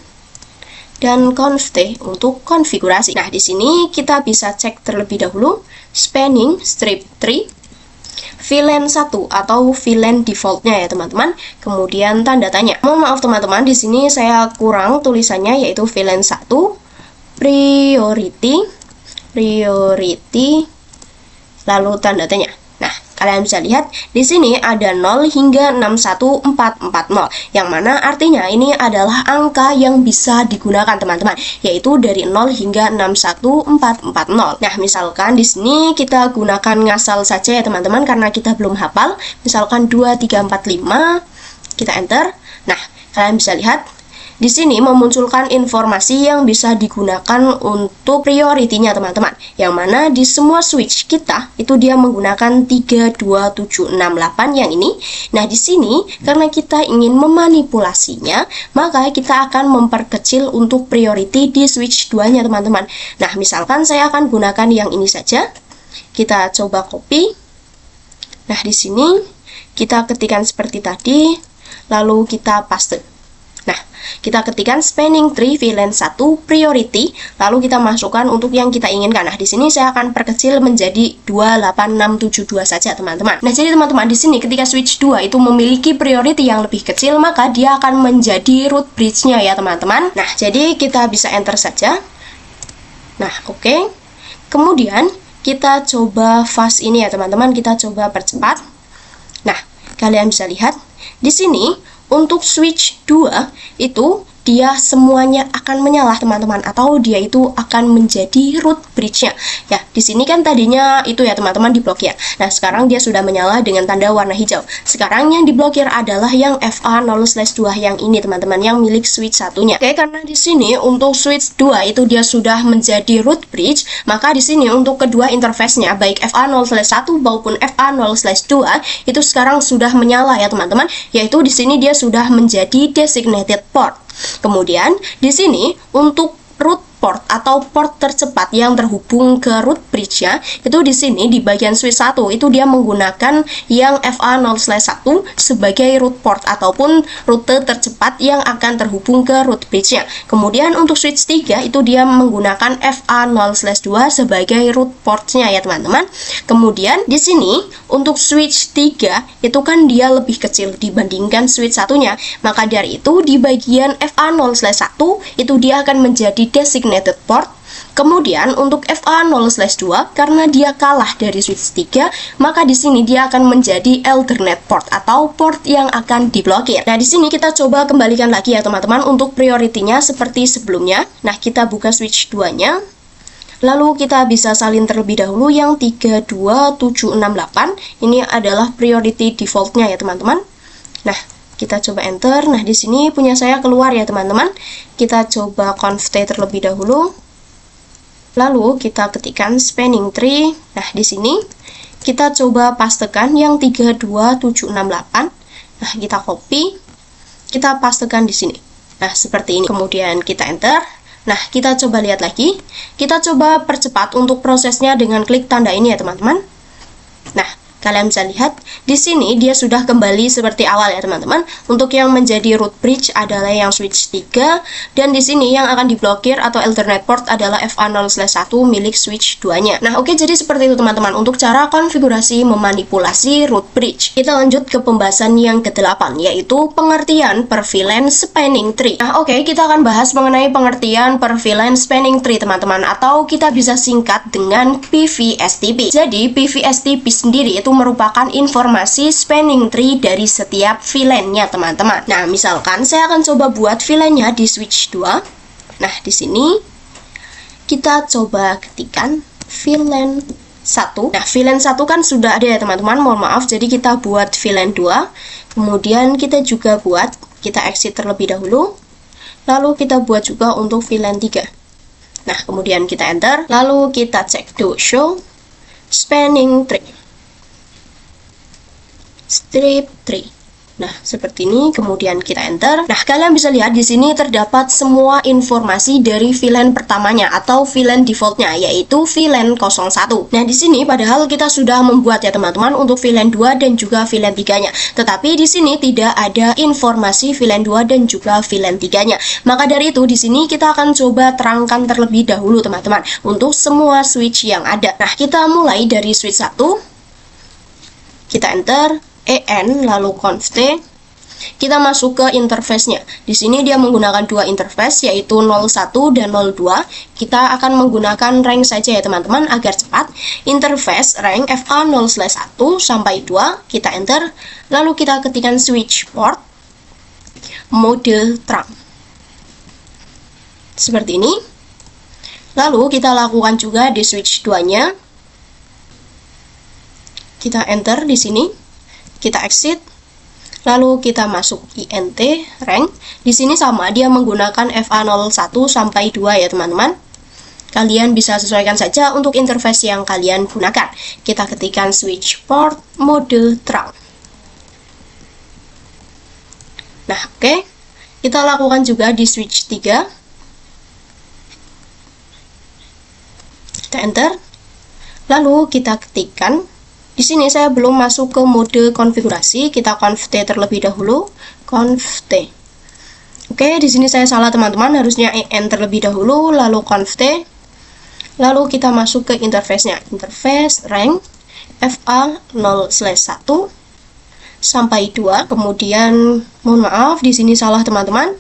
dan conf T untuk konfigurasi. Nah, di sini kita bisa cek terlebih dahulu spanning strip tree VLAN 1 atau VLAN defaultnya ya teman-teman. Kemudian tanda tanya. Mohon maaf teman-teman, di sini saya kurang tulisannya, yaitu VLAN 1 priority lalu tanda tanya. Nah, kalian bisa lihat di sini ada 0 hingga 61440, yang mana artinya ini adalah angka yang bisa digunakan teman-teman, yaitu dari 0 hingga 61440. Nah, misalkan di sini kita gunakan ngasal saja ya teman-teman karena kita belum hafal. Misalkan 2345, kita enter. Nah, kalian bisa lihat di sini memunculkan informasi yang bisa digunakan untuk priority-nya teman-teman, yang mana di semua switch kita itu dia menggunakan 32768 yang ini. Nah, di sini karena kita ingin memanipulasinya, maka kita akan memperkecil untuk priority di switch 2-nya teman-teman. Nah, misalkan saya akan gunakan yang ini saja. Kita coba copy. Nah, di sini kita ketikkan seperti tadi, lalu kita paste. Nah, kita ketikkan spanning tree VLAN 1 priority, lalu kita masukkan untuk yang kita inginkan. Nah, di sini saya akan perkecil menjadi 28672 saja, teman-teman. Nah, jadi teman-teman di sini ketika switch 2 itu memiliki priority yang lebih kecil, maka dia akan menjadi root bridge-nya ya, teman-teman. Nah, jadi kita bisa enter saja. Nah, oke. Kemudian kita coba fast ini ya, teman-teman. Kita coba percepat. Nah, kalian bisa lihat di sini untuk switch 2 itu dia semuanya akan menyala teman-teman, atau dia itu akan menjadi root bridge-nya. Ya, di sini kan tadinya itu ya teman-teman diblokir. Nah, sekarang dia sudah menyala dengan tanda warna hijau. Sekarang yang diblokir adalah yang FA0/2 yang ini teman-teman, yang milik switch satunya. Oke, karena di sini untuk switch 2 itu dia sudah menjadi root bridge, maka di sini untuk kedua interface-nya baik FA0/1 maupun FA0/2 itu sekarang sudah menyala ya teman-teman, yaitu di sini dia sudah menjadi designated port. Kemudian di sini untuk root port atau port tercepat yang terhubung ke root bridge-nya, itu di sini di bagian switch 1 itu dia menggunakan yang FA0/1 sebagai root port ataupun rute tercepat yang akan terhubung ke root bridge-nya. Kemudian untuk switch 3 itu dia menggunakan FA0/2 sebagai root port-nya ya teman-teman. Kemudian di sini untuk switch 3 itu kan dia lebih kecil dibandingkan switch satunya, maka dari itu di bagian FA0/1 itu dia akan menjadi designated port. Kemudian untuk FA0/2 karena dia kalah dari switch 3, maka di sini dia akan menjadi alternate port atau port yang akan diblokir. Nah, di sini kita coba kembalikan lagi ya teman-teman untuk priority-nya seperti sebelumnya. Nah, kita buka switch 2-nya. Lalu kita bisa salin terlebih dahulu yang 32768. Ini adalah priority default-nya ya teman-teman. Nah, kita coba enter. Nah, di sini punya saya keluar ya teman-teman. Kita coba conf T terlebih dahulu. Lalu kita ketikkan spanning tree. Nah, di sini kita coba pastekan yang 32768. Nah, kita copy. Kita pastekan di sini. Nah, seperti ini. Kemudian kita enter. Nah, kita coba lihat lagi. Kita coba percepat untuk prosesnya dengan klik tanda ini ya teman-teman. Nah, kalian bisa lihat di sini dia sudah kembali seperti awal ya teman-teman. Untuk yang menjadi root bridge adalah yang switch 3, dan di sini yang akan diblokir atau alternate port adalah FA0/1 milik switch 2-nya. Nah, oke, jadi seperti itu teman-teman untuk cara konfigurasi memanipulasi root bridge. Kita lanjut ke pembahasan yang ke-8, yaitu pengertian per VLAN spanning tree. Nah, oke, kita akan bahas mengenai pengertian per VLAN spanning tree teman-teman, atau kita bisa singkat dengan PVSTP. Jadi PVSTP sendiri itu merupakan informasi spanning tree dari setiap VLAN-nya teman-teman. Nah, misalkan saya akan coba buat VLAN-nya di switch 2. Nah, di sini kita coba ketikkan VLAN 1. Nah, VLAN 1 kan sudah ada ya teman-teman, mohon maaf, jadi kita buat VLAN 2. Kemudian kita juga kita exit terlebih dahulu. Lalu kita buat juga untuk VLAN 3. Nah, kemudian kita enter, lalu kita cek do show spanning tree. Strip tree. Nah, seperti ini, kemudian kita enter. Nah, kalian bisa lihat di sini terdapat semua informasi dari VLAN pertamanya atau VLAN defaultnya, yaitu VLAN 01. Nah, di sini padahal kita sudah membuat ya teman-teman untuk VLAN 2 dan juga VLAN 3-nya. Tetapi di sini tidak ada informasi VLAN 2 dan juga VLAN 3-nya. Maka dari itu di sini kita akan coba terangkan terlebih dahulu teman-teman untuk semua switch yang ada. Nah, kita mulai dari switch 1. Kita enter EN lalu conf T. Kita masuk ke interface-nya. Di sini dia menggunakan dua interface yaitu 01 dan 02. Kita akan menggunakan rank saja ya teman-teman agar cepat. Interface rank FA0/1 sampai 2. Kita enter. Lalu kita ketikkan switch port mode terang. Seperti ini. Lalu kita lakukan juga di switch 2-nya. Kita enter di sini. Kita exit, lalu kita masuk INT rank. Di sini sama, dia menggunakan FA01 sampai 2 ya teman-teman. Kalian bisa sesuaikan saja untuk interface yang kalian gunakan. Kita ketikkan switch port mode terang. Nah, oke. Kita lakukan juga di switch 3. Kita enter. Lalu kita ketikkan. Di sini saya belum masuk ke mode konfigurasi, kita conf T terlebih dahulu, conf T. Oke, di sini saya salah teman-teman, harusnya EN terlebih dahulu, lalu conf T. Lalu kita masuk ke interface-nya, interface rank FA0/1 sampai 2. Kemudian, mohon maaf, di sini salah teman-teman.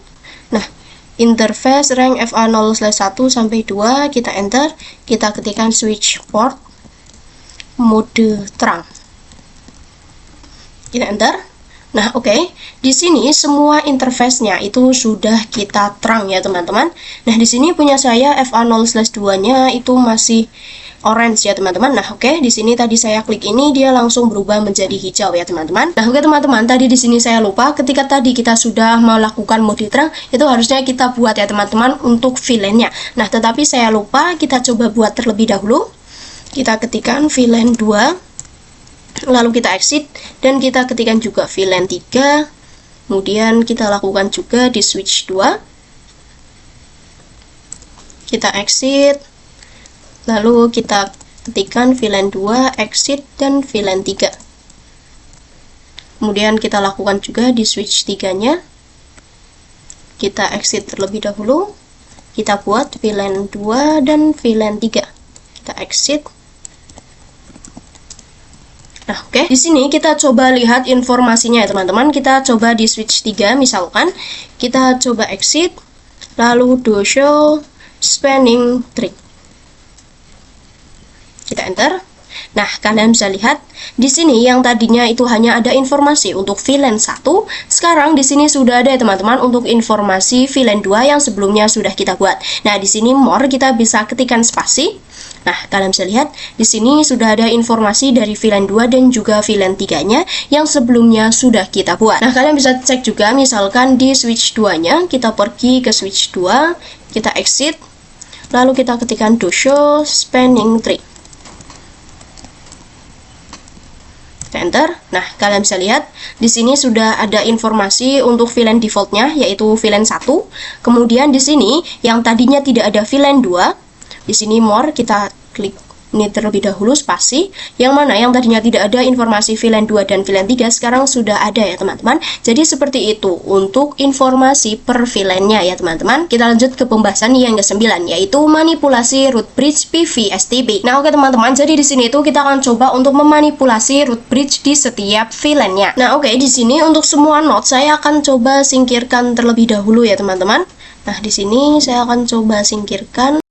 Nah, interface rank FA0/1 sampai 2, kita enter, kita ketikkan switch port mode terang. Kita enter. Nah, oke. Di sini semua interface-nya itu sudah kita terang ya, teman-teman. Nah, di sini punya saya FA0/2-nya itu masih orange ya, teman-teman. Nah, oke. Di sini tadi saya klik ini dia langsung berubah menjadi hijau ya, teman-teman. Nah, oke teman-teman, tadi di sini saya lupa ketika tadi kita sudah melakukan mode terang, itu harusnya kita buat ya, teman-teman, untuk VLAN-nya. Nah, tetapi saya lupa, kita coba buat terlebih dahulu. Kita ketikkan VLAN 2, lalu kita exit, dan kita ketikkan juga VLAN 3, kemudian kita lakukan juga di switch 2, kita exit, lalu kita ketikkan VLAN 2, exit, dan VLAN 3. Kemudian kita lakukan juga di switch 3-nya, kita exit terlebih dahulu, kita buat VLAN 2 dan VLAN 3, kita exit. Nah, oke. Di sini kita coba lihat informasinya ya, teman-teman. Kita coba di switch 3 misalkan. Kita coba exit, lalu do show spanning tree. Kita enter. Nah, kalian bisa lihat di sini yang tadinya itu hanya ada informasi untuk VLAN 1, sekarang di sini sudah ada ya teman-teman untuk informasi VLAN 2 yang sebelumnya sudah kita buat. Nah, di sini more kita bisa ketikkan spasi. Nah, kalian bisa lihat di sini sudah ada informasi dari VLAN 2 dan juga VLAN 3-nya yang sebelumnya sudah kita buat. Nah, kalian bisa cek juga misalkan di switch 2-nya, kita pergi ke switch 2, kita exit, lalu kita ketikkan do show spanning tree. Kita enter. Nah, kalian bisa lihat di sini sudah ada informasi untuk VLAN defaultnya yaitu VLAN 1. Kemudian di sini yang tadinya tidak ada VLAN 2, di sini more kita klik ini terlebih dahulu spasi, yang mana yang tadinya tidak ada informasi VLAN 2 dan VLAN 3 sekarang sudah ada ya teman-teman. Jadi seperti itu untuk informasi per VLAN-nya ya teman-teman. Kita lanjut ke pembahasan yang ke-9 yaitu manipulasi root bridge PV-STB. Nah, oke teman-teman, jadi di sini itu kita akan coba untuk memanipulasi root bridge di setiap VLAN-nya. Nah, oke, di sini untuk semua node saya akan coba singkirkan terlebih dahulu ya teman-teman. Nah, di sini saya akan coba singkirkan.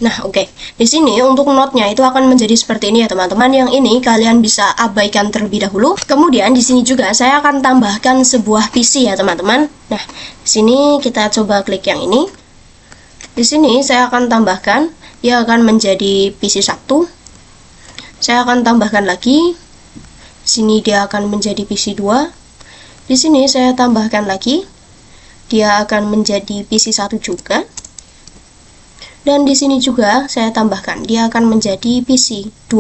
Nah, oke. Di sini untuk node-nya itu akan menjadi seperti ini ya, teman-teman. Yang ini kalian bisa abaikan terlebih dahulu. Kemudian di sini juga saya akan tambahkan sebuah PC ya, teman-teman. Nah, di sini kita coba klik yang ini. Di sini saya akan tambahkan, dia akan menjadi PC1. Saya akan tambahkan lagi. Di sini dia akan menjadi PC2. Di sini saya tambahkan lagi. Dia akan menjadi PC1 juga. Dan di sini juga saya tambahkan, dia akan menjadi PC2.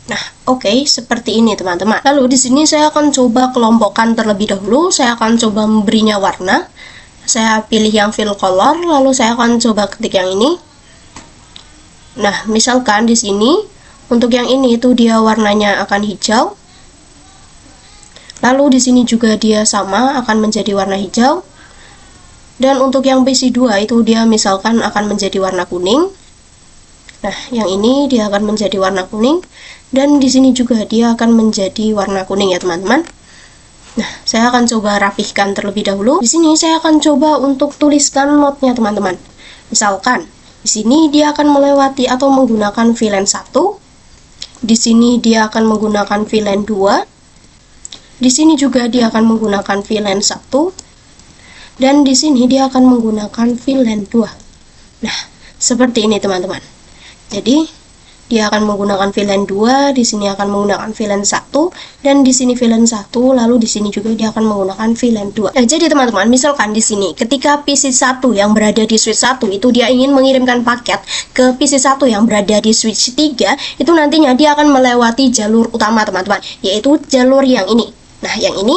Nah, oke, seperti ini teman-teman. Lalu di sini saya akan coba kelompokkan terlebih dahulu. Saya akan coba memberinya warna. Saya pilih yang fill color, lalu saya akan coba ketik yang ini. Nah, misalkan di sini untuk yang ini itu dia warnanya akan hijau. Lalu di sini juga dia sama akan menjadi warna hijau. Dan untuk yang PC2 itu dia misalkan akan menjadi warna kuning. Nah, yang ini dia akan menjadi warna kuning. Dan di sini juga dia akan menjadi warna kuning ya teman-teman. Nah, saya akan coba rapihkan terlebih dahulu. Di sini saya akan coba untuk tuliskan notnya teman-teman. Misalkan di sini dia akan melewati atau menggunakan VLAN 1. Di sini dia akan menggunakan VLAN 2. Di sini juga dia akan menggunakan VLAN 1. Dan di sini dia akan menggunakan VLAN 2. Nah, seperti ini teman-teman. Jadi, dia akan menggunakan VLAN 2, di sini akan menggunakan VLAN 1, dan di sini VLAN 1, lalu di sini juga dia akan menggunakan VLAN 2. Nah, jadi teman-teman, misalkan di sini ketika PC1 yang berada di switch 1 itu dia ingin mengirimkan paket ke PC1 yang berada di switch 3, itu nantinya dia akan melewati jalur utama teman-teman, yaitu jalur yang ini. Nah, yang ini.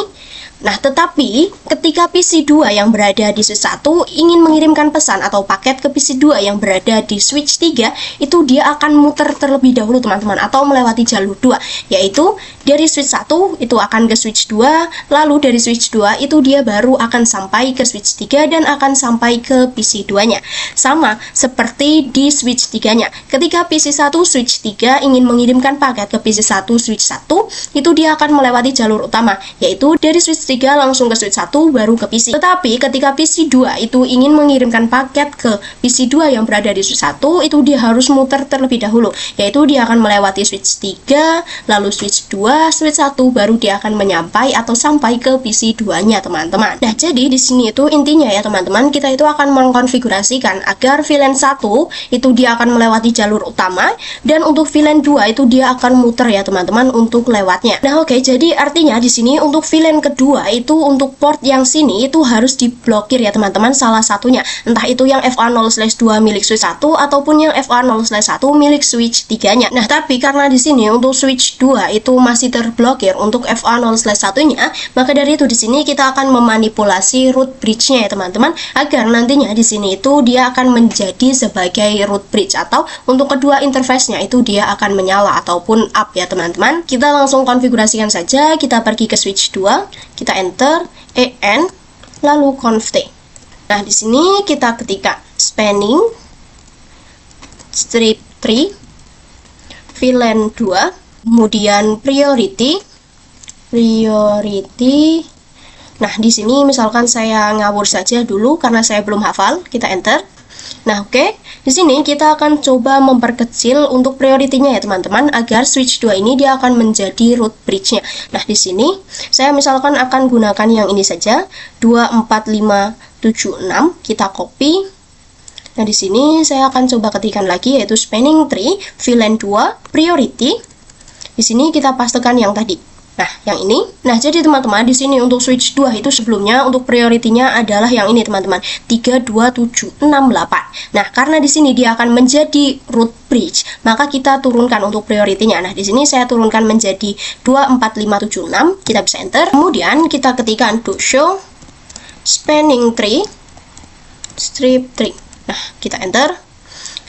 Nah, tetapi ketika PC2 yang berada di switch 1 ingin mengirimkan pesan atau paket ke PC2 yang berada di switch 3, itu dia akan muter terlebih dahulu teman-teman, atau melewati jalur 2, yaitu dari switch 1 itu akan ke switch 2, lalu dari switch 2 itu dia baru akan sampai ke switch 3 dan akan sampai ke PC2-nya. Sama seperti di switch 3-nya. Ketika PC1 switch 3 ingin mengirimkan paket ke PC1 switch 1, itu dia akan melewati jalur utama, yaitu dari switch 3 langsung ke switch 1 baru ke PC. Tetapi ketika PC2 itu ingin mengirimkan paket ke PC2 yang berada di switch 1, itu dia harus muter terlebih dahulu, yaitu dia akan melewati switch 3, lalu switch 2, switch 1, baru dia akan menyampai atau sampai ke PC2-nya teman-teman. Nah, jadi di sini itu intinya ya teman-teman, kita itu akan mengkonfigurasikan agar VLAN 1 itu dia akan melewati jalur utama, dan untuk VLAN 2 itu dia akan muter ya teman-teman untuk lewatnya. Nah, oke, jadi artinya di sini untuk VLAN kedua itu untuk port yang sini itu harus diblokir ya teman-teman, salah satunya, entah itu yang FA0/2 milik switch 1 ataupun yang FA0/1 milik switch 3-nya. Nah, tapi karena di sini untuk switch 2 itu masih terblokir untuk FA0/1-nya, maka dari itu di sini kita akan memanipulasi root bridge-nya ya teman-teman, agar nantinya di sini itu dia akan menjadi sebagai root bridge, atau untuk kedua interface-nya itu dia akan menyala ataupun up ya teman-teman. Kita langsung konfigurasikan saja, kita pergi ke switch 2, kita enter en lalu conft. Nah, di sini kita ketikkan spanning strip tree VLAN 2, kemudian priority. Nah, di sini misalkan saya ngawur saja dulu karena saya belum hafal, kita enter. Nah, oke. Di sini kita akan coba memperkecil untuk prioritinya ya teman-teman, agar switch 2 ini dia akan menjadi root bridge-nya. Nah, di sini saya misalkan akan gunakan yang ini saja, 24576, kita copy. Nah, di sini saya akan coba ketikkan lagi, yaitu spanning tree VLAN 2 priority. Di sini kita pastekan yang tadi. Nah, yang ini. Nah, jadi teman-teman, di sini untuk switch 2 itu sebelumnya untuk prioritinya adalah yang ini teman-teman, 32768. Nah, karena di sini dia akan menjadi root bridge, maka kita turunkan untuk prioritinya. Nah, di sini saya turunkan menjadi 24576. Kita bisa enter. Kemudian kita ketikkan show spanning tree strip tree. Nah, kita enter.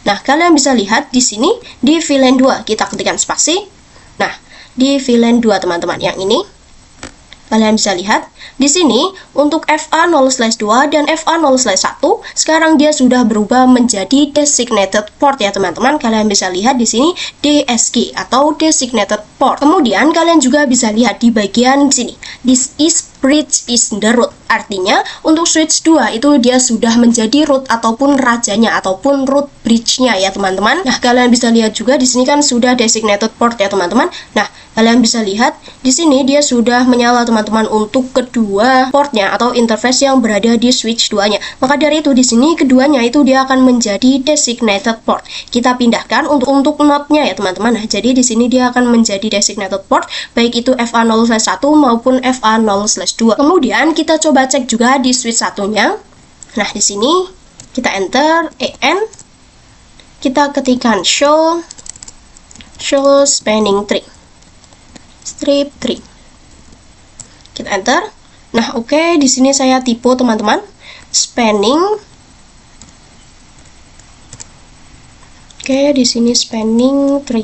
Nah, kalian bisa lihat di sini di VLAN 2 kita ketikkan spasi. Nah, di VLAN 2 teman-teman yang ini kalian bisa lihat di sini untuk FA0/2 dan FA0/1 sekarang dia sudah berubah menjadi designated port ya teman-teman. Kalian bisa lihat di sini DSG atau designated port. Kemudian kalian juga bisa lihat di bagian sini, this is bridge is the root. Artinya untuk switch 2 itu dia sudah menjadi root ataupun rajanya ataupun root bridge-nya ya teman-teman. Nah, kalian bisa lihat juga di sini kan sudah designated port ya teman-teman. Nah, kalian bisa lihat di sini dia sudah menyala teman-teman untuk kedua portnya atau interface yang berada di switch 2-nya. Maka dari itu di sini keduanya itu dia akan menjadi designated port. Kita pindahkan untuk node-nya ya teman-teman. Nah, jadi di sini dia akan menjadi designated port baik itu FA0/1 maupun FA0/2. Kemudian kita coba cek juga di switch satunya. Nah, di sini kita enter EN, kita ketikkan show spanning tree. Strip 3. Kita enter. Nah, oke, di sini saya tipe teman-teman. Spanning. Oke, di sini spanning 3.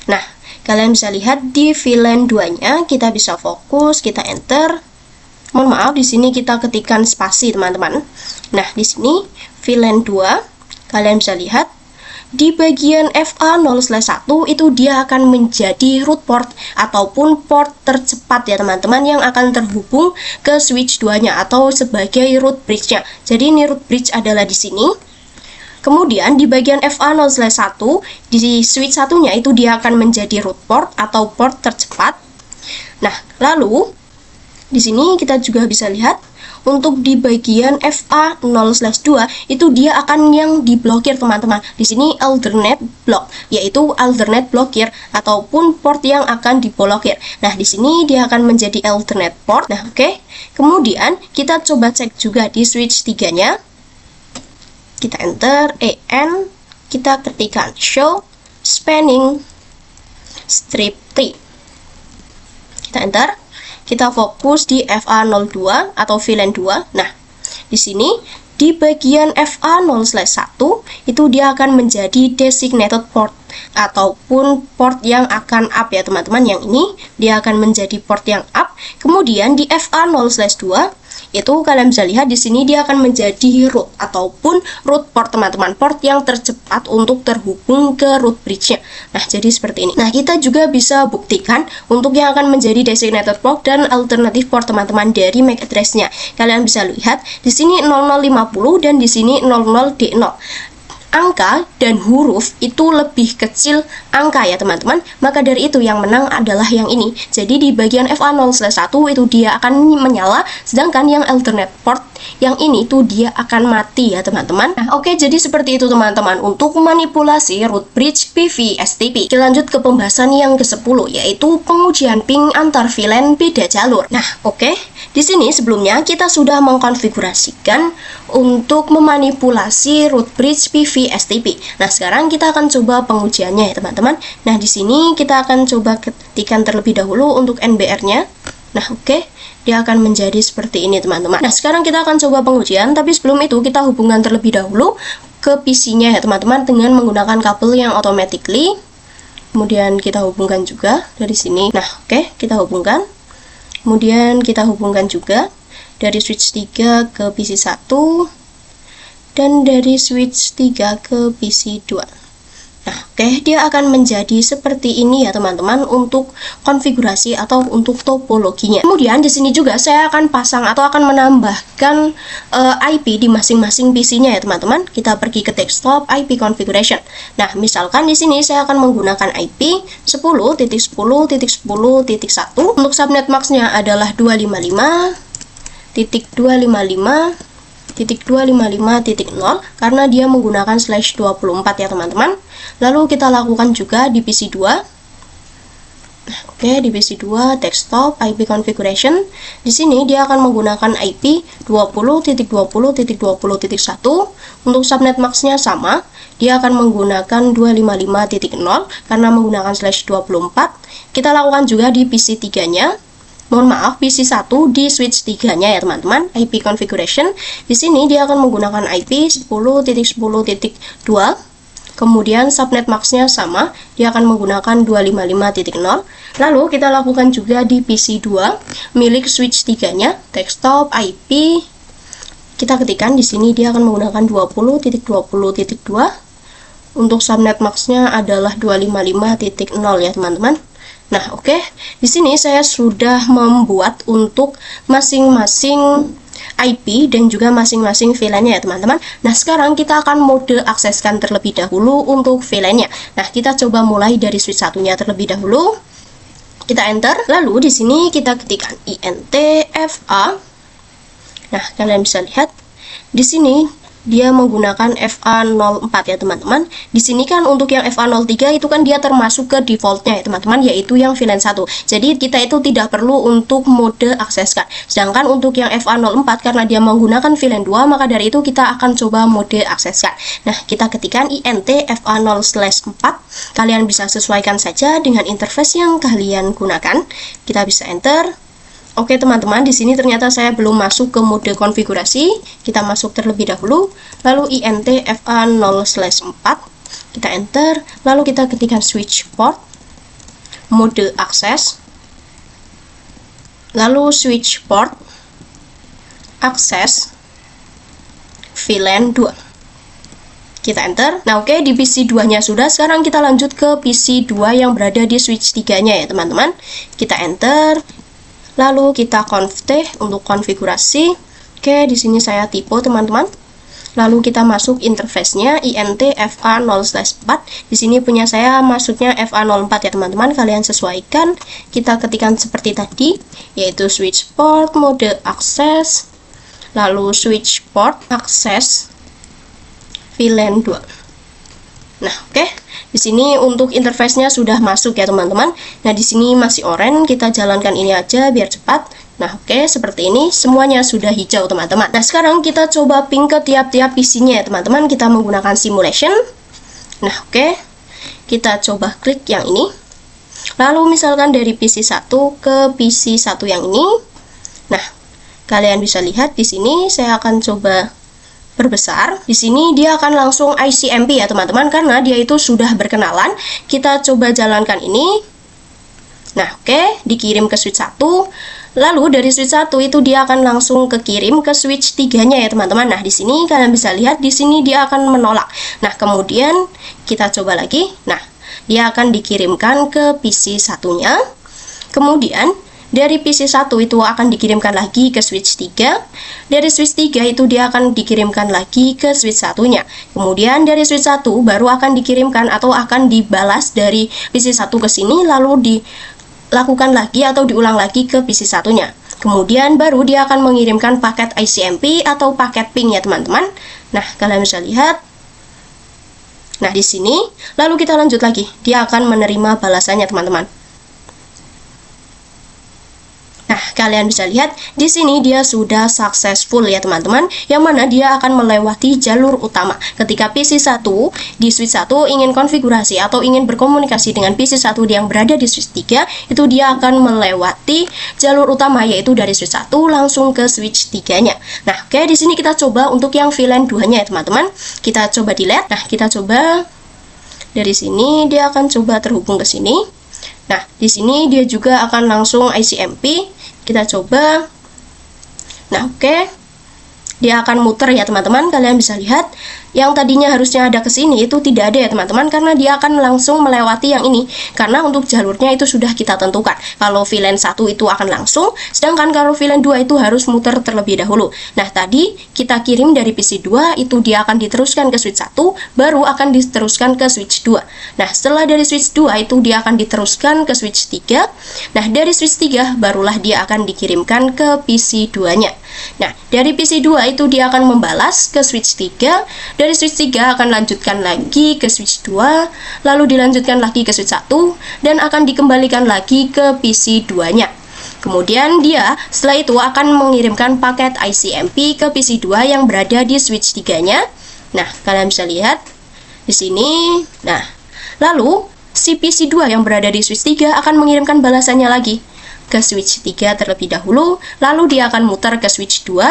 Nah, kalian bisa lihat di VLAN 2-nya kita bisa fokus, kita enter. Mohon maaf, di sini kita ketikkan spasi, teman-teman. Nah, di sini VLAN 2, kalian bisa lihat di bagian FA0/1 itu dia akan menjadi root port ataupun port tercepat ya teman-teman, yang akan terhubung ke switch 2-nya atau sebagai root bridge-nya. Jadi ini root bridge adalah di sini. Kemudian di bagian FA0/1 di switch satunya itu dia akan menjadi root port atau port tercepat. Nah, lalu di sini kita juga bisa lihat untuk di bagian FA0/2 itu dia akan yang diblokir teman-teman. Di sini alternate block, yaitu alternate blokir ataupun port yang akan diblokir. Nah, di sini dia akan menjadi alternate port. Nah, oke. Kemudian kita coba cek juga di switch 3-nya. Kita enter EN, kita ketikkan show spanning strip 3. Kita enter. Kita fokus di FA02 atau VLAN 2. Nah, di sini di bagian FA0/1 itu dia akan menjadi designated port ataupun port yang akan up ya teman-teman. Yang ini dia akan menjadi port yang up. Kemudian di FA0/2 itu kalian bisa lihat di sini dia akan menjadi root ataupun root port teman-teman, port yang tercepat untuk terhubung ke root bridge-nya. Nah, jadi seperti ini. Nah, kita juga bisa buktikan untuk yang akan menjadi designated port dan alternative port teman-teman dari MAC address-nya. Kalian bisa lihat di sini 0050 dan di sini 00D0. Angka dan huruf itu lebih kecil angka ya teman-teman, maka dari itu yang menang adalah yang ini. Jadi di bagian FA0/1 itu dia akan menyala, sedangkan yang alternate port yang ini tuh dia akan mati ya teman-teman. Nah, oke, jadi seperti itu teman-teman untuk manipulasi root bridge PV STP. Kita lanjut ke pembahasan yang ke-10, yaitu pengujian ping antar VLAN beda jalur. Nah, oke, di sini sebelumnya kita sudah mengkonfigurasikan untuk memanipulasi root bridge PV STP. Nah, sekarang kita akan coba pengujiannya ya teman-teman. Nah, di sini kita akan coba ketikkan terlebih dahulu untuk NBR-nya. Nah, oke, dia akan menjadi seperti ini teman-teman. Nah, sekarang kita akan coba pengujian, tapi sebelum itu kita hubungkan terlebih dahulu ke PC-nya ya teman-teman dengan menggunakan kabel yang automatically. Kemudian kita hubungkan juga dari sini. Nah, oke, kita hubungkan. Kemudian kita hubungkan juga dari switch 3 ke PC 1 dan dari switch 3 ke PC 2. Nah, oke, dia akan menjadi seperti ini ya teman-teman untuk konfigurasi atau untuk topologinya. Kemudian di sini juga saya akan pasang atau akan menambahkan IP di masing-masing PC-nya ya teman-teman. Kita pergi ke desktop IP configuration. Nah, misalkan di sini saya akan menggunakan IP 10.10.10.1. Untuk subnet max-nya adalah 255.255.255.0 karena dia menggunakan /24 ya teman-teman. Lalu kita lakukan juga di PC 2. Nah, oke, di PC 2 desktop IP configuration. Di sini dia akan menggunakan IP 20.20.20.1. Untuk subnet max-nya sama, dia akan menggunakan 255.0 karena menggunakan /24. Kita lakukan juga di PC 3-nya. Mohon maaf, PC 1 di switch 3-nya ya teman-teman, IP configuration. Di sini dia akan menggunakan IP 10.10.2. Kemudian subnet max-nya sama, dia akan menggunakan 255.0. Lalu kita lakukan juga di PC 2 milik switch 3-nya, desktop IP. Kita ketikkan di sini dia akan menggunakan 20.20.2. Untuk subnet max-nya adalah 255.0 ya teman-teman. Nah, oke. Di sini saya sudah membuat untuk masing-masing IP dan juga masing-masing VLAN-nya ya teman-teman. Nah, sekarang kita akan mode akseskan terlebih dahulu untuk VLAN-nya. Nah, kita coba mulai dari switch satunya terlebih dahulu. Kita enter, lalu di sini kita ketikkan int fa. Nah, kalian bisa lihat di sini dia menggunakan FA04 ya teman-teman. Di sini kan untuk yang FA03 itu kan dia termasuk ke defaultnya ya teman-teman, yaitu yang VLAN 1. Jadi kita itu tidak perlu untuk mode akseskan. Sedangkan untuk yang FA04 karena dia menggunakan VLAN 2, maka dari itu kita akan coba mode akseskan. Nah, kita ketikkan int fa0/4. Kalian bisa sesuaikan saja dengan interface yang kalian gunakan. Kita bisa enter. Oke teman-teman, di sini ternyata saya belum masuk ke mode konfigurasi. Kita masuk terlebih dahulu, lalu int fa0/4. Kita enter, lalu kita ketikkan switch port, mode akses, lalu switch port, akses, VLAN 2. Kita enter. Nah, oke, di PC 2-nya sudah. Sekarang kita lanjut ke PC 2 yang berada di switch 3-nya ya teman-teman. Kita enter. Lalu kita conft untuk konfigurasi. Oke, di sini saya tipe teman-teman. Lalu kita masuk interface-nya int fa0/4. Di sini punya saya masuknya fa04 ya teman-teman. Kalian sesuaikan. Kita ketikkan seperti tadi, yaitu switch port, mode akses, lalu switch port, akses, VLAN 2. Nah, oke. Di sini untuk interface-nya sudah masuk ya teman-teman. Nah, di sini masih oranye, kita jalankan ini aja biar cepat. Nah, oke, seperti ini semuanya sudah hijau teman-teman. Nah, sekarang kita coba ping ke tiap-tiap PC-nya ya teman-teman. Kita menggunakan simulation. Nah, oke. Kita coba klik yang ini. Lalu misalkan dari PC 1 ke PC 1 yang ini. Nah, kalian bisa lihat di sini saya akan coba berbesar. Di sini dia akan langsung ICMP ya teman-teman, karena dia itu sudah berkenalan. Kita coba jalankan ini. Nah, oke, dikirim ke switch 1. Lalu dari switch 1 itu dia akan langsung kekirim ke switch 3-nya ya teman-teman. Nah, di sini kalian bisa lihat di sini dia akan menolak. Nah, kemudian kita coba lagi. Nah, dia akan dikirimkan ke PC 1-nya. Kemudian dari PC 1 itu akan dikirimkan lagi ke switch 3. Dari switch 3 itu dia akan dikirimkan lagi ke switch 1-nya. Kemudian dari switch 1 baru akan dikirimkan atau akan dibalas dari PC 1 ke sini, lalu dilakukan lagi atau diulang lagi ke PC 1-nya. Kemudian baru dia akan mengirimkan paket ICMP atau paket ping ya teman-teman. Nah, kalian bisa lihat. Nah, di sini lalu kita lanjut lagi. Dia akan menerima balasannya teman-teman. Nah, kalian bisa lihat di sini dia sudah successful ya teman-teman, yang mana dia akan melewati jalur utama. Ketika PC 1 di switch 1 ingin konfigurasi atau ingin berkomunikasi dengan PC 1 yang berada di switch 3, itu dia akan melewati jalur utama, yaitu dari switch 1 langsung ke switch 3-nya. Nah, oke, di sini kita coba untuk yang VLAN 2-nya ya teman-teman. Kita coba delete. Nah, kita coba dari sini dia akan coba terhubung ke sini. Nah, di sini dia juga akan langsung ICMP. Kita coba. Nah, oke. Dia akan muter ya teman-teman. Kalian bisa lihat yang tadinya harusnya ada ke sini itu tidak ada ya teman-teman, karena dia akan langsung melewati yang ini. Karena untuk jalurnya itu sudah kita tentukan. Kalau VLAN 1 itu akan langsung, sedangkan kalau VLAN 2 itu harus muter terlebih dahulu. Nah, tadi kita kirim dari PC 2 itu dia akan diteruskan ke switch 1, baru akan diteruskan ke switch 2. Nah, setelah dari switch 2 itu dia akan diteruskan ke switch 3. Nah, dari switch 3 barulah dia akan dikirimkan ke PC 2-nya. Nah, dari PC 2 itu dia akan membalas ke switch 3. Dari switch 3 akan lanjutkan lagi ke switch 2, lalu dilanjutkan lagi ke switch 1, dan akan dikembalikan lagi ke PC 2-nya. Kemudian dia setelah itu akan mengirimkan paket ICMP ke PC 2 yang berada di switch 3-nya. Nah, kalian bisa lihat di sini. Nah, lalu si PC 2 yang berada di switch 3 akan mengirimkan balasannya lagi ke switch 3 terlebih dahulu, lalu dia akan muter ke switch 2,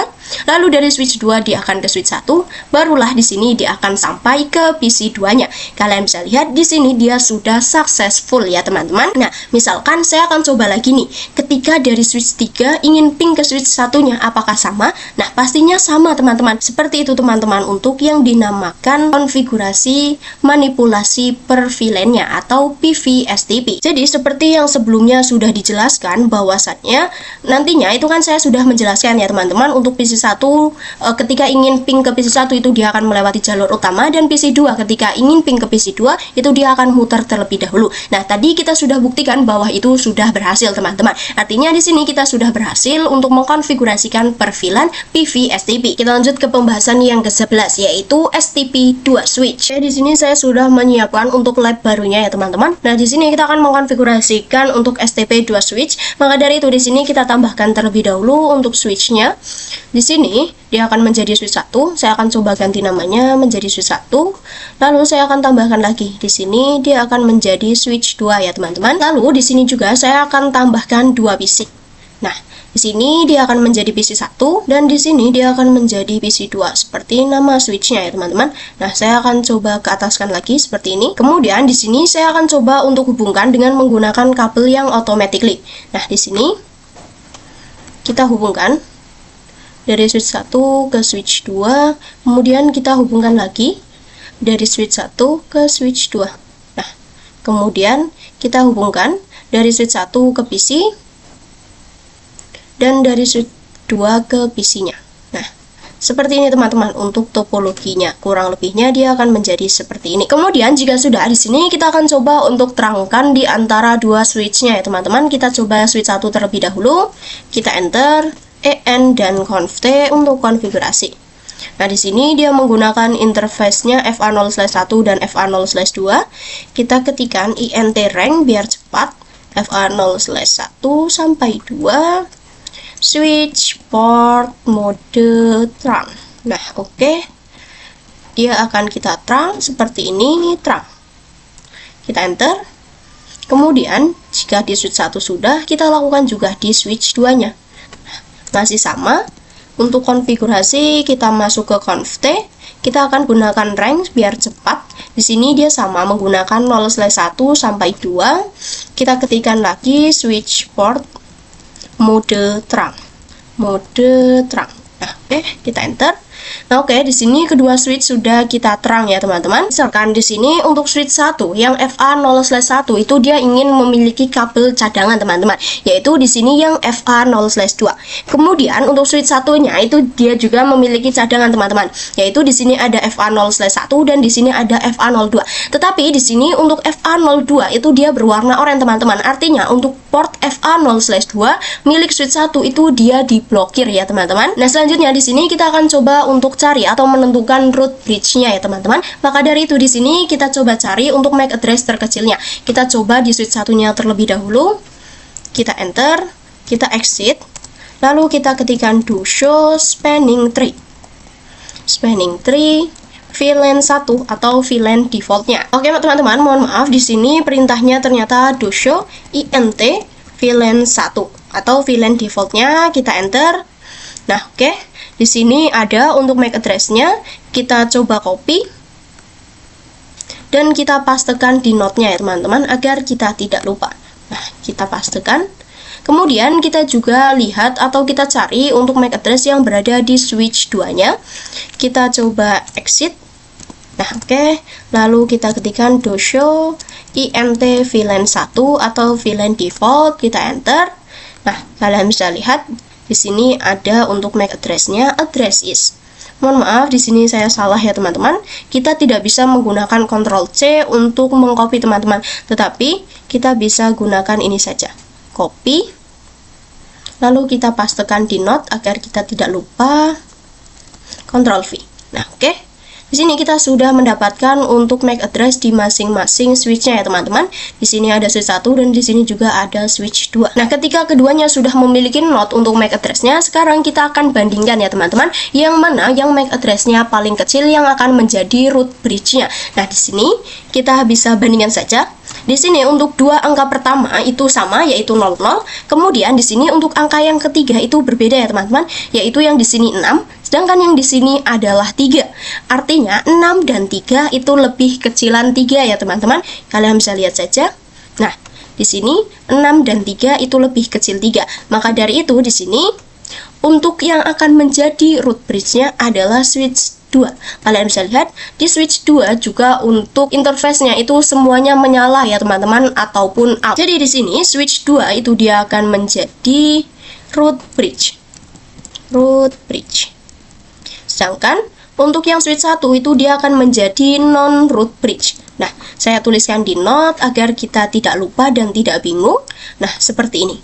lalu dari switch 2 dia akan ke switch 1, barulah di sini dia akan sampai ke PC 2-nya. Kalian bisa lihat di sini dia sudah successful ya teman-teman. Nah, misalkan saya akan coba lagi nih, ketika dari switch 3 ingin ping ke switch 1-nya, apakah sama? Nah, pastinya sama teman-teman. Seperti itu teman-teman untuk yang dinamakan konfigurasi manipulasi per VLAN-nya atau PVSTP. Jadi seperti yang sebelumnya sudah dijelaskan, bahwasannya nantinya itu kan saya sudah menjelaskan ya teman-teman, untuk PC PC1 ketika ingin ping ke PC1 itu dia akan melewati jalur utama, dan PC2 ketika ingin ping ke PC2 itu dia akan muter terlebih dahulu. Nah, tadi kita sudah buktikan bahwa itu sudah berhasil teman-teman. Artinya di sini kita sudah berhasil untuk mengkonfigurasikan perfilan PV STP. Kita lanjut ke pembahasan yang ke-11 yaitu STP2 switch. Di sini saya sudah menyiapkan untuk lab barunya ya teman-teman. Nah, di sini kita akan mengkonfigurasikan untuk STP2 switch. Maka dari itu di sini kita tambahkan terlebih dahulu untuk switchnya. Di sini dia akan menjadi switch 1. Saya akan coba ganti namanya menjadi switch 1. Lalu saya akan tambahkan lagi. Di sini dia akan menjadi switch 2 ya teman-teman. Lalu di sini juga saya akan tambahkan 2 PC. Nah, di sini dia akan menjadi PC1 dan di sini dia akan menjadi PC2 seperti nama switchnya ya teman-teman. Nah, saya akan coba ke ataskan lagi seperti ini. Kemudian di sini saya akan coba untuk hubungkan dengan menggunakan kabel yang automatically. Nah, di sini kita hubungkan dari switch 1 ke switch 2, kemudian kita hubungkan lagi dari switch 1 ke switch 2. Nah, kemudian kita hubungkan dari switch 1 ke PC dan dari switch 2 ke PC-nya. Nah, seperti ini teman-teman untuk topologinya. Kurang lebihnya dia akan menjadi seperti ini. Kemudian jika sudah di sini kita akan coba untuk terangkan di antara dua switch-nya ya teman-teman. Kita coba switch 1 terlebih dahulu. Kita enter EN dan conf T untuk konfigurasi. Nah, di sini dia menggunakan interface-nya FA0/1 dan FA0/2. Kita ketikkan INT rank biar cepat. FA0/1 sampai 2. Switch port mode terang. Nah, oke. Dia akan kita terang seperti ini, terang. Kita enter. Kemudian, jika di switch 1 sudah, kita lakukan juga di switch 2-nya. Masih sama. Untuk konfigurasi kita masuk ke conf T. Kita akan gunakan rank biar cepat. Di sini dia sama menggunakan 0/1 sampai 2. Kita ketikkan lagi switch port mode terang. Mode terang. Nah, oke, kita enter. Nah, oke, di sini kedua switch sudah kita terang ya, teman-teman. Misalkan di sini untuk switch 1 yang FA0/1 itu dia ingin memiliki kabel cadangan, teman-teman, yaitu di sini yang FA0/2. Kemudian untuk switch satunya itu dia juga memiliki cadangan, teman-teman, yaitu di sini ada FA0/1 dan di sini ada FA02. Tetapi di sini untuk FA02 itu dia berwarna oranye, teman-teman. Artinya untuk port FA0/2 milik switch 1 itu dia diblokir ya, teman-teman. Nah, selanjutnya di sini kita akan coba untuk cari atau menentukan root bridge-nya ya, teman-teman. Maka dari itu di sini kita coba cari untuk MAC address terkecilnya. Kita coba di switch satunya terlebih dahulu. Kita enter, kita exit. Lalu kita ketikkan do show spanning tree. Spanning tree VLAN 1 atau VLAN defaultnya. Oke, teman-teman, mohon maaf di sini perintahnya ternyata do show int VLAN 1 atau VLAN defaultnya. Kita enter. Nah, oke. Di sini ada untuk MAC address-nya. Kita coba copy dan kita pastekan di node-nya ya, teman-teman, agar kita tidak lupa. Nah, kita pastekan. Kemudian kita juga lihat atau kita cari untuk MAC address yang berada di switch 2-nya. Kita coba exit. Nah, oke. Lalu kita ketikkan do show int VLAN 1 atau VLAN default. Kita enter. Nah, kalian bisa lihat di sini ada untuk MAC address-nya, address is. Mohon maaf di sini saya salah ya, teman-teman. Kita tidak bisa menggunakan Ctrl C untuk mengcopy, teman-teman. Tetapi kita bisa gunakan ini saja. Copy. Lalu kita pastekan di node agar kita tidak lupa. Ctrl V. Nah, oke. Di sini kita sudah mendapatkan untuk MAC address di masing-masing switch-nya ya, teman-teman. Di sini ada switch 1 dan di sini juga ada switch 2. Nah, ketika keduanya sudah memiliki node untuk MAC address-nya, sekarang kita akan bandingkan ya, teman-teman, yang mana yang MAC address-nya paling kecil yang akan menjadi root bridge-nya. Nah, di sini kita bisa bandingkan saja. Di sini untuk dua angka pertama itu sama, yaitu 00. Kemudian di sini untuk angka yang ketiga itu berbeda ya, teman-teman, yaitu yang di sini 6. Sedangkan yang di sini adalah 3. Artinya 6 dan 3 itu lebih kecilan 3 ya, teman-teman. Kalian bisa lihat saja. Nah, di sini 6 dan 3 itu lebih kecil 3. Maka dari itu di sini untuk yang akan menjadi root bridge-nya adalah switch 2. Kalian bisa lihat di switch 2 juga untuk interface-nya itu semuanya menyala ya, teman-teman, ataupun out. Jadi di sini switch 2 itu dia akan menjadi root bridge. root bridge. Sedangkan untuk yang switch 1 itu dia akan menjadi non-root bridge. Nah, saya tuliskan di note agar kita tidak lupa dan tidak bingung. Nah, seperti ini.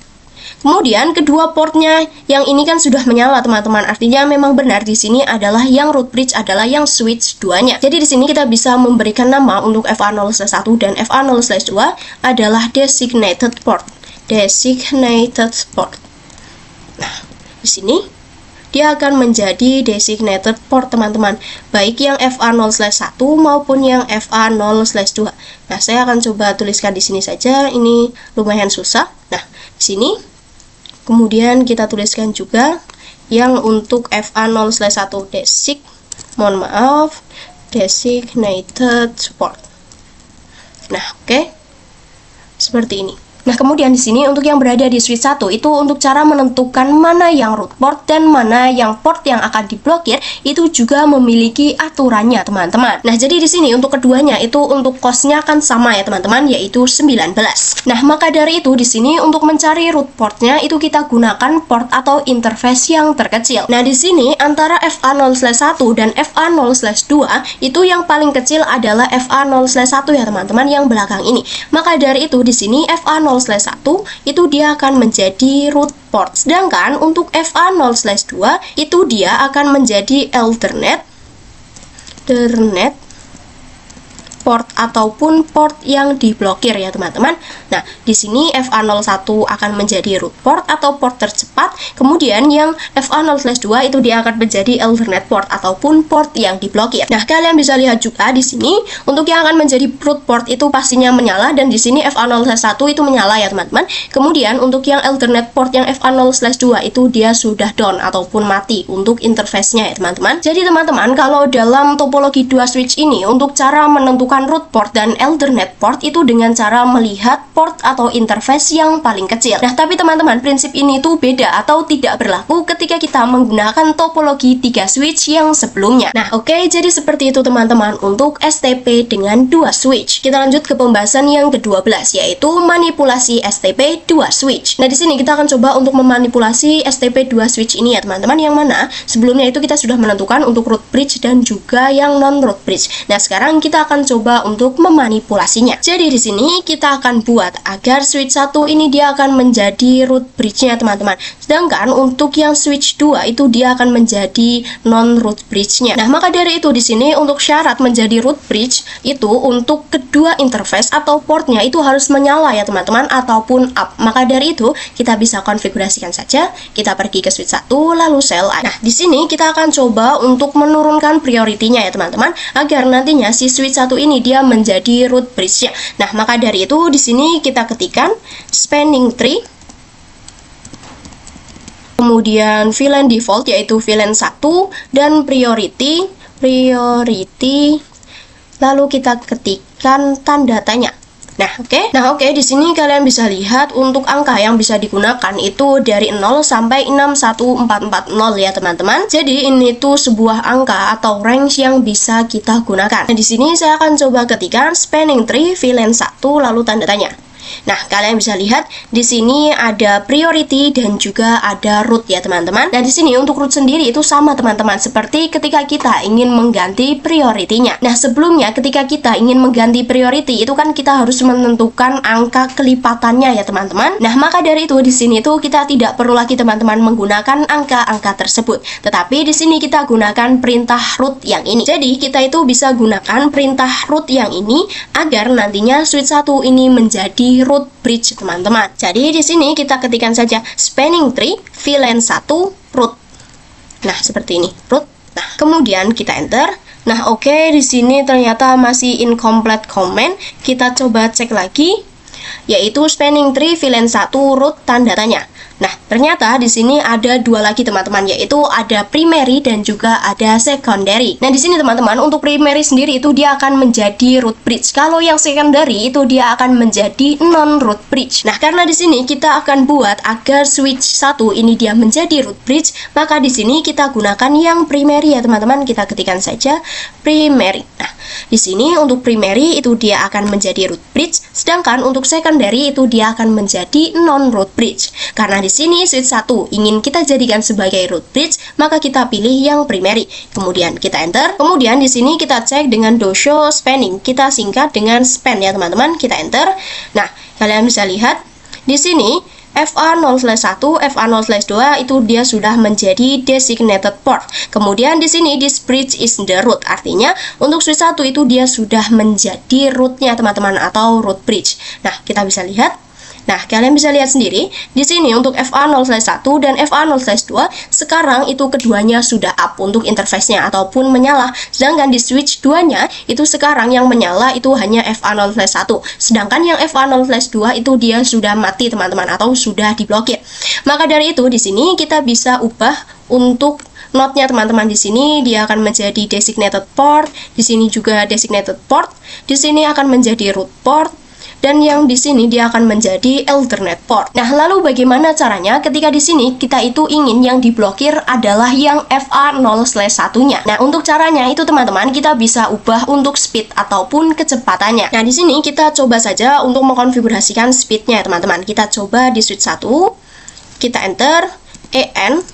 Kemudian kedua portnya yang ini kan sudah menyala teman-teman. Artinya memang benar di sini adalah yang root bridge adalah yang switch 2-nya. Jadi di sini kita bisa memberikan nama untuk FA0/1 dan FA0/2 adalah designated port. Designated port. Nah, di sini dia akan menjadi designated port teman-teman, baik yang FA0/1 maupun yang FA0/2. Nah, saya akan coba tuliskan di sini saja. Ini lumayan susah. Nah, di sini kemudian kita tuliskan juga yang untuk FA0/1 designated port. Nah, oke. Seperti ini. Nah, kemudian di sini untuk yang berada di switch 1 itu untuk cara menentukan mana yang root port dan mana yang port yang akan diblokir itu juga memiliki aturannya, teman-teman. Nah, jadi di sini untuk keduanya itu untuk cost-nya akan sama ya, teman-teman, yaitu 19. Nah, maka dari itu di sini untuk mencari root portnya itu kita gunakan port atau interface yang terkecil. Nah, di sini antara FA0/1 dan FA0/2 itu yang paling kecil adalah FA0/1 ya, teman-teman, yang belakang ini. Maka dari itu di sini FA0/1 itu dia akan menjadi root port. Sedangkan untuk FA0/2 itu dia akan menjadi alternate port ataupun port yang diblokir ya, teman-teman. Nah, di sini FA01 akan menjadi root port atau port tercepat. Kemudian yang FA0/2 itu dia akan menjadi alternate port ataupun port yang diblokir. Nah, kalian bisa lihat juga di sini untuk yang akan menjadi root port itu pastinya menyala dan di sini FA0/1 itu menyala ya, teman-teman. Kemudian untuk yang alternate port yang FA0/2 itu dia sudah down ataupun mati untuk interface-nya ya, teman-teman. Jadi teman-teman, kalau dalam topologi 2 switch ini untuk cara menentukan root port dan alternate port itu dengan cara melihat port atau interface yang paling kecil. Nah, tapi teman-teman, prinsip ini tuh beda atau tidak berlaku ketika kita menggunakan topologi 3 switch yang sebelumnya. Nah, oke, jadi seperti itu teman-teman untuk STP dengan 2 switch. Kita lanjut ke pembahasan yang ke-12 yaitu manipulasi STP 2 switch. Nah, di sini kita akan coba untuk memanipulasi STP 2 switch ini ya, teman-teman, yang mana sebelumnya itu kita sudah menentukan untuk root bridge dan juga yang non-root bridge. Nah, sekarang kita akan coba untuk memanipulasinya. Jadi di sini kita akan buat agar switch 1 ini dia akan menjadi root bridge-nya, teman-teman. Sedangkan untuk yang switch 2 itu dia akan menjadi non-root bridge-nya. Nah, maka dari itu di sini untuk syarat menjadi root bridge itu untuk kedua interface atau portnya itu harus menyala ya, teman-teman, ataupun up. Maka dari itu kita bisa konfigurasikan saja. Kita pergi ke switch 1 lalu sel A. Nah, di sini kita akan coba untuk menurunkan priority-nya ya, teman-teman, agar nantinya si switch 1 ini dia menjadi root bridge-nya. Nah, maka dari itu di sini kita ketikkan spanning tree, kemudian VLAN default yaitu VLAN 1 dan priority, lalu kita ketikkan tanda tanya. Nah, oke, di sini kalian bisa lihat untuk angka yang bisa digunakan itu dari 0 sampai 61440 ya, teman-teman. Jadi ini tuh sebuah angka atau range yang bisa kita gunakan. Nah, di sini saya akan coba ketikkan spanning tree VLAN 1 lalu tanda tanya. Nah, kalian bisa lihat di sini ada priority dan juga ada root ya, teman-teman. Nah, di sini untuk root sendiri itu sama, teman-teman, seperti ketika kita ingin mengganti priority-nya. Nah, sebelumnya ketika kita ingin mengganti priority itu kan kita harus menentukan angka kelipatannya ya, teman-teman. Nah, maka dari itu di sini tuh kita tidak perlu lagi, teman-teman, menggunakan angka-angka tersebut. Tetapi di sini kita gunakan perintah root yang ini. Jadi, kita itu bisa gunakan perintah root yang ini agar nantinya switch 1 ini menjadi root bridge, teman-teman. Jadi di sini kita ketikkan saja spanning tree VLAN 1 root. Nah, seperti ini, root. Nah, kemudian kita enter. Nah, oke, di sini ternyata masih incomplete comment. Kita coba cek lagi, yaitu spanning tree VLAN 1 root tanda tanya. Nah, ternyata di sini ada dua lagi, teman-teman, yaitu ada primary dan juga ada secondary. Nah, di sini teman-teman untuk primary sendiri itu dia akan menjadi root bridge. Kalau yang secondary itu dia akan menjadi non-root bridge. Nah, karena di sini kita akan buat agar switch 1 ini dia menjadi root bridge, maka di sini kita gunakan yang primary ya, teman-teman. Kita ketikkan saja primary. Nah, di sini untuk primary itu dia akan menjadi root bridge, sedangkan untuk secondary itu dia akan menjadi non-root bridge. Karena di sini switch 1 ingin kita jadikan sebagai root bridge, maka kita pilih yang primary. Kemudian kita enter. Kemudian di sini kita cek dengan do show spanning. Kita singkat dengan span ya teman-teman. Kita enter. Nah, kalian bisa lihat di sini FA0/1, FA0/2 itu dia sudah menjadi designated port. Kemudian di sini this bridge is the root. Artinya untuk switch 1 itu dia sudah menjadi rootnya teman-teman, atau root bridge. Nah, kita bisa lihat. Nah, kalian bisa lihat sendiri di sini untuk FA0/1 dan FA0/2 sekarang itu keduanya sudah up untuk interface-nya ataupun menyala. Sedangkan di switch 2-nya itu sekarang yang menyala itu hanya FA0/1. Sedangkan yang FA0/2 itu dia sudah mati teman-teman, atau sudah diblokir. Maka dari itu di sini kita bisa ubah untuk node-nya teman-teman. Di sini dia akan menjadi designated port, di sini juga designated port, di sini akan menjadi root port, dan yang di sini dia akan menjadi alternate port. Nah, lalu bagaimana caranya ketika di sini kita itu ingin yang diblokir adalah yang FA0/1-nya. Nah, untuk caranya itu teman-teman kita bisa ubah untuk speed ataupun kecepatannya. Nah, di sini kita coba saja untuk mengkonfigurasikan speednya teman-teman. Kita coba di switch 1, kita enter EN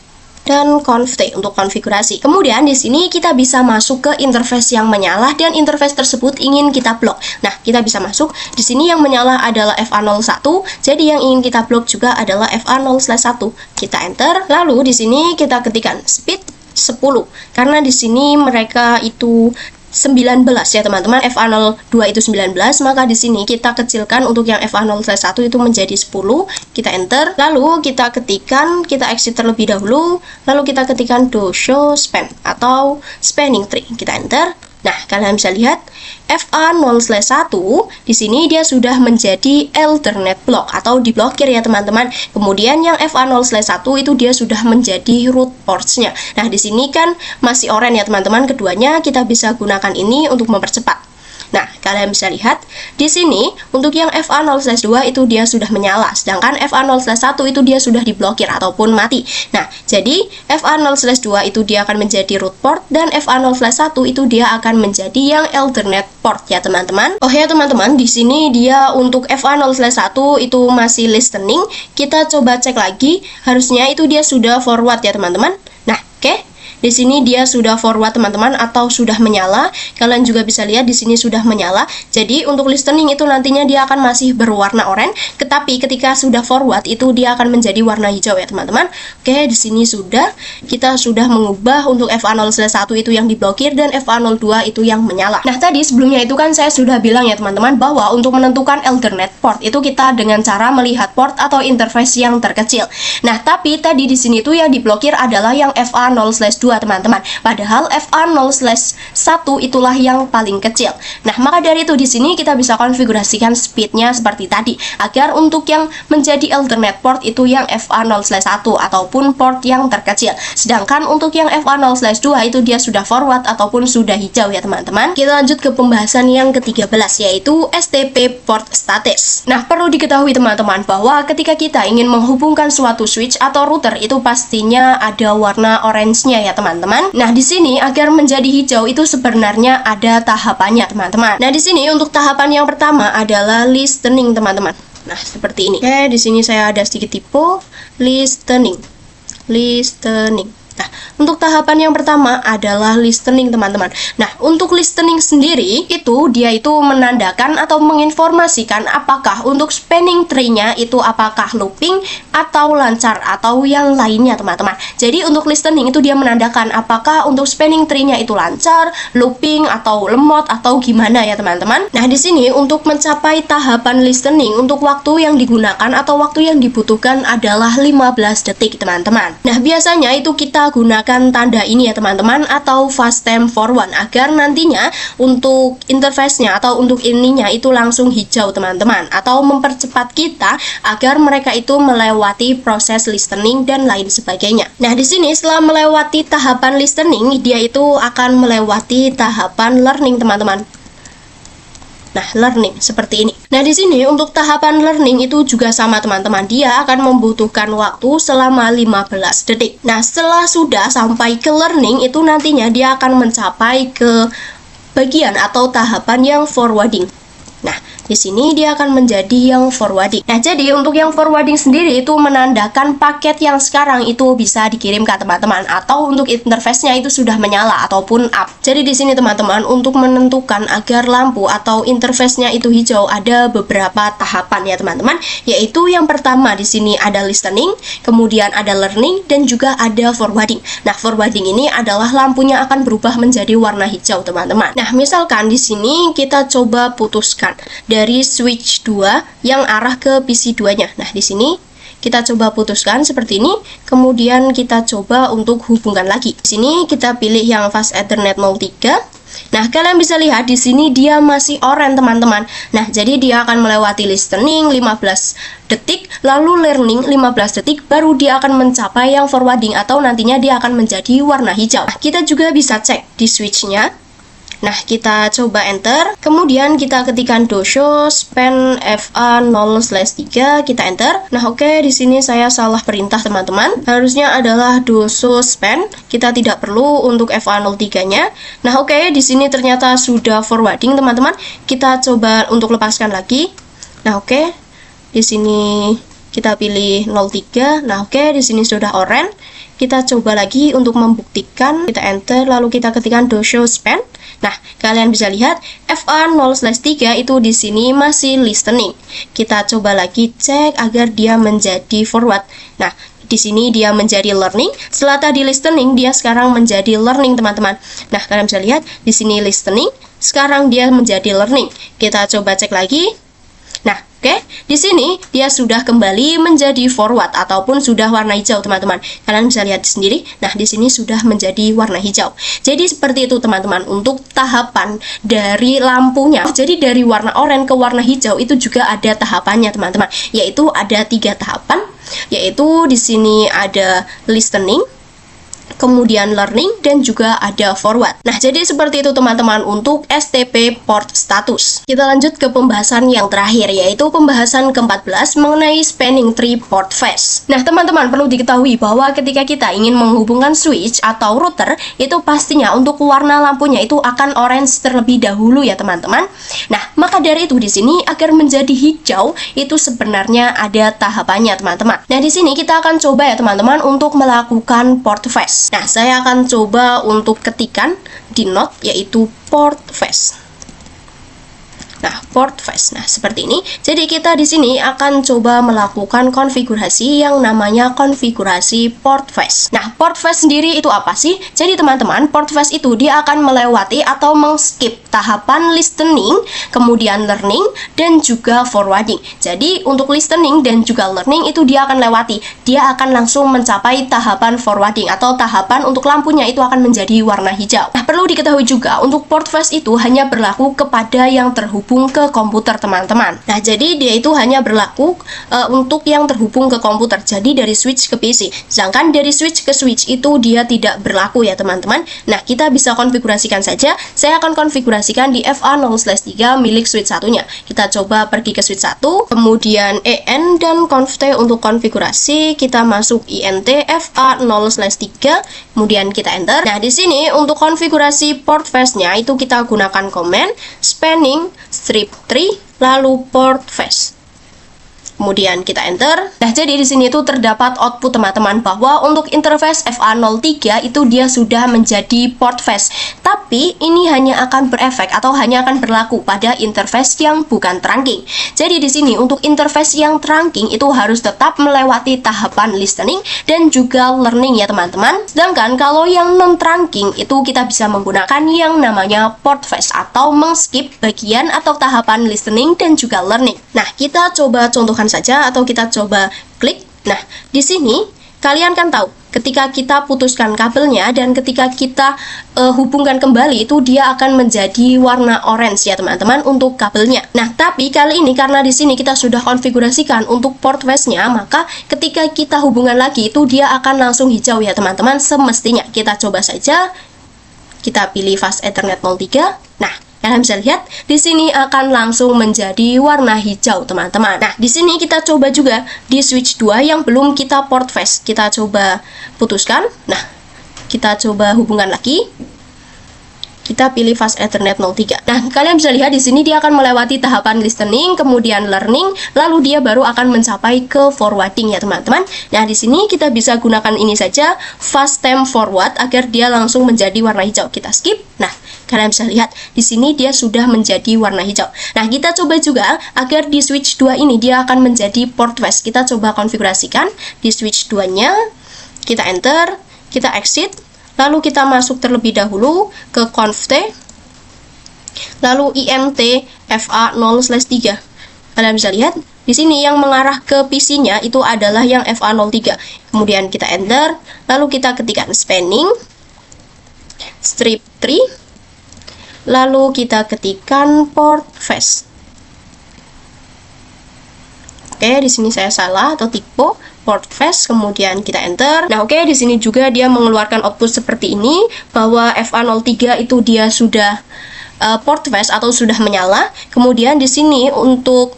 dan conf T untuk konfigurasi. Kemudian di sini kita bisa masuk ke interface yang menyala dan interface tersebut ingin kita blok. Nah, kita bisa masuk. Di sini yang menyala adalah FA01, jadi yang ingin kita blok juga adalah FA0/1. Kita enter. Lalu di sini kita ketikkan speed 10. Karena di sini mereka itu 19 ya teman-teman, FA02 itu 19, maka di sini kita kecilkan untuk yang FA0/1 itu menjadi 10. Kita enter, lalu kita ketikkan, kita exit terlebih dahulu, lalu kita ketikkan do show span atau spanning tree. Kita enter. Nah, kalian bisa lihat FA0/1 di sini dia sudah menjadi alternate block atau diblokir ya teman-teman. Kemudian yang FA0/1 itu dia sudah menjadi root ports-nya. Nah, di sini kan masih orange ya teman-teman. Keduanya kita bisa gunakan ini untuk mempercepat. Nah, kalian bisa lihat di sini untuk yang FA0/2 itu dia sudah menyala, sedangkan FA0/1 itu dia sudah diblokir ataupun mati. Nah, jadi FA0/2 itu dia akan menjadi root port dan FA0/1 itu dia akan menjadi yang alternate port ya teman-teman. Oh ya teman-teman, di sini dia untuk FA0/1 itu masih listening. Kita coba cek lagi, harusnya itu dia sudah forward ya teman-teman. Nah, oke. Di sini dia sudah forward teman-teman atau sudah menyala. Kalian juga bisa lihat di sini sudah menyala. Jadi untuk listening itu nantinya dia akan masih berwarna oranye, tetapi ketika sudah forward itu dia akan menjadi warna hijau ya teman-teman. Oke, di sini kita sudah mengubah untuk FA0/1 itu yang diblokir dan FA02 itu yang menyala. Nah, tadi sebelumnya itu kan saya sudah bilang ya teman-teman bahwa untuk menentukan alternate port itu kita dengan cara melihat port atau interface yang terkecil. Nah, tapi tadi di sini tuh yang diblokir adalah yang FA0/2 teman-teman. Padahal FA0/1 itulah yang paling kecil. Nah, maka dari itu di sini kita bisa konfigurasikan speednya seperti tadi agar untuk yang menjadi alternate port itu yang FA0/1 ataupun port yang terkecil. Sedangkan untuk yang FA0/2 itu dia sudah forward ataupun sudah hijau ya teman-teman. Kita lanjut ke pembahasan yang ke-13 yaitu STP port status. Nah, perlu diketahui teman-teman bahwa ketika kita ingin menghubungkan suatu switch atau router itu pastinya ada warna orange-nya ya teman-teman. Nah, di sini agar menjadi hijau itu sebenarnya ada tahapannya teman-teman. Nah, di sini untuk tahapan yang pertama adalah listening teman-teman. Nah, seperti ini. Oke, di sini saya ada sedikit typo, listening. Nah, untuk tahapan yang pertama adalah listening teman-teman. Nah, untuk listening sendiri itu dia itu menandakan atau menginformasikan apakah untuk spanning tree-nya itu apakah looping atau lancar atau yang lainnya teman-teman. Jadi untuk listening itu dia menandakan apakah untuk spanning tree-nya itu lancar, looping atau lemot atau gimana ya teman-teman. Nah, di sini untuk mencapai tahapan listening untuk waktu yang digunakan atau waktu yang dibutuhkan adalah 15 detik teman-teman. Nah, biasanya itu kita gunakan tanda ini ya teman-teman atau fast time forward agar nantinya untuk interface-nya atau untuk ininya itu langsung hijau teman-teman, atau mempercepat kita agar mereka itu melewati proses listening dan lain sebagainya. Nah, di sini setelah melewati tahapan listening dia itu akan melewati tahapan learning teman-teman. Nah, learning seperti ini. Nah, di sini untuk tahapan learning itu juga sama teman-teman. Dia akan membutuhkan waktu selama 15 detik. Nah, setelah sudah sampai ke learning itu nantinya dia akan mencapai ke bagian atau tahapan yang forwarding. Nah, Di sini dia akan menjadi yang forwarding. Nah, jadi untuk yang forwarding sendiri itu menandakan paket yang sekarang itu bisa dikirim ke teman-teman, atau untuk interface-nya itu sudah menyala ataupun up. Jadi di sini teman-teman, untuk menentukan agar lampu atau interface-nya itu hijau ada beberapa tahapan ya teman-teman, yaitu yang pertama di sini ada listening, kemudian ada learning, dan juga ada forwarding. Nah, forwarding ini adalah lampunya akan berubah menjadi warna hijau teman-teman. Nah, misalkan di sini kita coba putuskan dari switch 2 yang arah ke PC 2-nya. Nah, di sini kita coba putuskan seperti ini, kemudian kita coba untuk hubungkan lagi. Di sini kita pilih yang fast Ethernet 03. Nah, kalian bisa lihat di sini dia masih oranye teman-teman. Nah, jadi dia akan melewati listening 15 detik, lalu learning 15 detik, baru dia akan mencapai yang forwarding atau nantinya dia akan menjadi warna hijau. Nah, kita juga bisa cek di switch-nya. Nah, kita coba enter, kemudian kita ketikkan dosho span FA0/3, kita enter. Nah, oke, di sini saya salah perintah teman-teman. Harusnya adalah dosho span. Kita tidak perlu untuk FA03-nya. Nah, oke, di sini ternyata sudah forwarding teman-teman. Kita coba untuk lepaskan lagi. Nah, oke. Di sini kita pilih 03. Nah, oke, di sini sudah orange. Kita coba lagi untuk membuktikan. Kita enter, lalu kita ketikkan dosho span. Nah, kalian bisa lihat FA0/3 itu di sini masih listening. Kita coba lagi cek agar dia menjadi forward. Nah, di sini dia menjadi learning. Setelah tadi listening, dia sekarang menjadi learning, teman-teman. Nah, kalian bisa lihat di sini listening, sekarang dia menjadi learning. Kita coba cek lagi. Nah, oke, di sini dia sudah kembali menjadi forward ataupun sudah warna hijau, teman-teman. Kalian bisa lihat sendiri. Nah, di sini sudah menjadi warna hijau. Jadi seperti itu, teman-teman, untuk tahapan dari lampunya. Jadi dari warna oranye ke warna hijau itu juga ada tahapannya, teman-teman. Yaitu ada 3 tahapan. Yaitu di sini ada listening, kemudian learning, dan juga ada forward. Nah, jadi seperti itu teman-teman untuk STP port status. Kita lanjut ke pembahasan yang terakhir, yaitu pembahasan ke-14 mengenai spanning tree port phase. Nah, teman-teman perlu diketahui bahwa ketika kita ingin menghubungkan switch atau router, itu pastinya untuk warna lampunya itu akan orange terlebih dahulu ya teman-teman. Nah, maka dari itu di sini agar menjadi hijau itu sebenarnya ada tahapannya teman-teman. Nah, di sini kita akan coba ya teman-teman untuk melakukan port phase. Nah, saya akan coba untuk ketikan di note yaitu port phase. Nah, port phase. Nah, seperti ini. Jadi kita di sini akan coba melakukan konfigurasi yang namanya konfigurasi port phase. Nah, port phase sendiri itu apa sih? Jadi teman-teman, port phase itu dia akan melewati atau mengskip tahapan listening, kemudian learning, dan juga forwarding. Jadi untuk listening dan juga learning itu dia akan lewati. Dia akan langsung mencapai tahapan forwarding atau tahapan untuk lampunya itu akan menjadi warna hijau. Nah, perlu diketahui juga untuk port phase itu hanya berlaku kepada yang terhubung ke komputer teman-teman. Nah, jadi dia itu hanya berlaku untuk yang terhubung ke komputer. Jadi dari switch ke PC. Sedangkan dari switch ke switch itu dia tidak berlaku ya teman-teman. Nah, kita bisa konfigurasikan saja. Saya akan konfigurasikan di FA0/3 milik switch satunya. Kita coba pergi ke switch 1, kemudian EN dan conft untuk konfigurasi. Kita masuk INT FA0/3, kemudian kita enter. Nah, di sini untuk konfigurasi port phase-nya itu kita gunakan command spanning strip tree lalu port phase. Kemudian kita enter. Nah, jadi di sini itu terdapat output teman-teman bahwa untuk interface FA03 itu dia sudah menjadi port phase. Tapi ini hanya akan berefek atau hanya akan berlaku pada interface yang bukan trunking. Jadi di sini untuk interface yang trunking itu harus tetap melewati tahapan listening dan juga learning ya teman-teman. Sedangkan kalau yang non trunking itu kita bisa menggunakan yang namanya port phase atau mengskip bagian atau tahapan listening dan juga learning. Nah, kita coba contohkan saja atau kita coba klik. Nah, di sini kalian kan tahu ketika kita putuskan kabelnya dan ketika kita hubungkan kembali itu dia akan menjadi warna orange ya teman-teman untuk kabelnya. Nah, tapi kali ini karena di sini kita sudah konfigurasikan untuk port phase-nya, maka ketika kita hubungan lagi itu dia akan langsung hijau ya teman-teman semestinya. Kita coba saja. Kita pilih fast Ethernet 03. Nah, kalian bisa lihat di sini akan langsung menjadi warna hijau teman-teman. Nah, di sini kita coba juga di switch 2 yang belum kita port phase. Kita coba putuskan. Nah, kita coba hubungkan lagi. kita pilih Fast Ethernet 03. Nah, kalian bisa lihat di sini dia akan melewati tahapan listening, kemudian learning, lalu dia baru akan mencapai ke forwarding ya teman-teman. Nah, di sini kita bisa gunakan ini saja, fast time forward, agar dia langsung menjadi warna hijau. Kita skip. Nah, kalian bisa lihat di sini dia sudah menjadi warna hijau. Nah, kita coba juga agar di switch 2 ini dia akan menjadi port fast. Kita coba konfigurasikan di switch 2-nya. Kita enter, kita exit, lalu kita masuk terlebih dahulu ke conft, lalu int fa 0/3. Kalian bisa lihat di sini yang mengarah ke PC-nya itu adalah yang fa03. Kemudian kita enter, lalu kita ketikkan spanning strip 3, lalu kita ketikkan port fast. Oke, di sini saya salah atau typo, port fast, kemudian kita enter. Nah, oke, di sini juga dia mengeluarkan output seperti ini, bahwa FA03 itu dia sudah port fast atau sudah menyala. Kemudian di sini untuk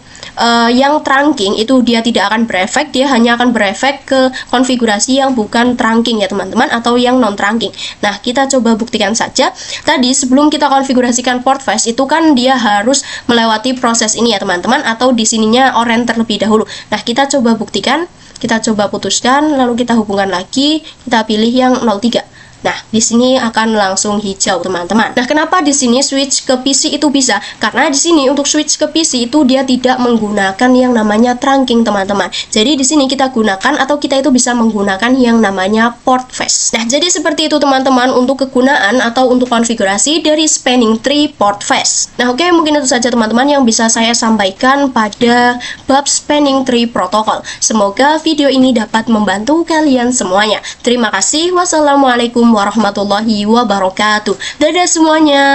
yang trunking itu dia tidak akan berefek, dia hanya akan berefek ke konfigurasi yang bukan trunking ya teman-teman, atau yang non trunking. Nah, kita coba buktikan saja. Tadi sebelum kita konfigurasikan port fast itu kan dia harus melewati proses ini ya teman-teman, atau di sininya orange terlebih dahulu. Nah, kita coba buktikan, kita coba putuskan, lalu kita hubungkan lagi, kita pilih yang 03. Nah, di sini akan langsung hijau, teman-teman. Nah, kenapa di sini switch ke PC itu bisa? Karena di sini untuk switch ke PC itu dia tidak menggunakan yang namanya trunking, teman-teman. Jadi di sini kita gunakan atau kita itu bisa menggunakan yang namanya port fast. Nah, jadi seperti itu teman-teman untuk kegunaan atau untuk konfigurasi dari spanning tree port fast. Nah, oke, mungkin itu saja teman-teman yang bisa saya sampaikan pada bab spanning tree protocol. Semoga video ini dapat membantu kalian semuanya. Terima kasih. Wassalamualaikum warahmatullahi wabarakatuh. Dadah semuanya.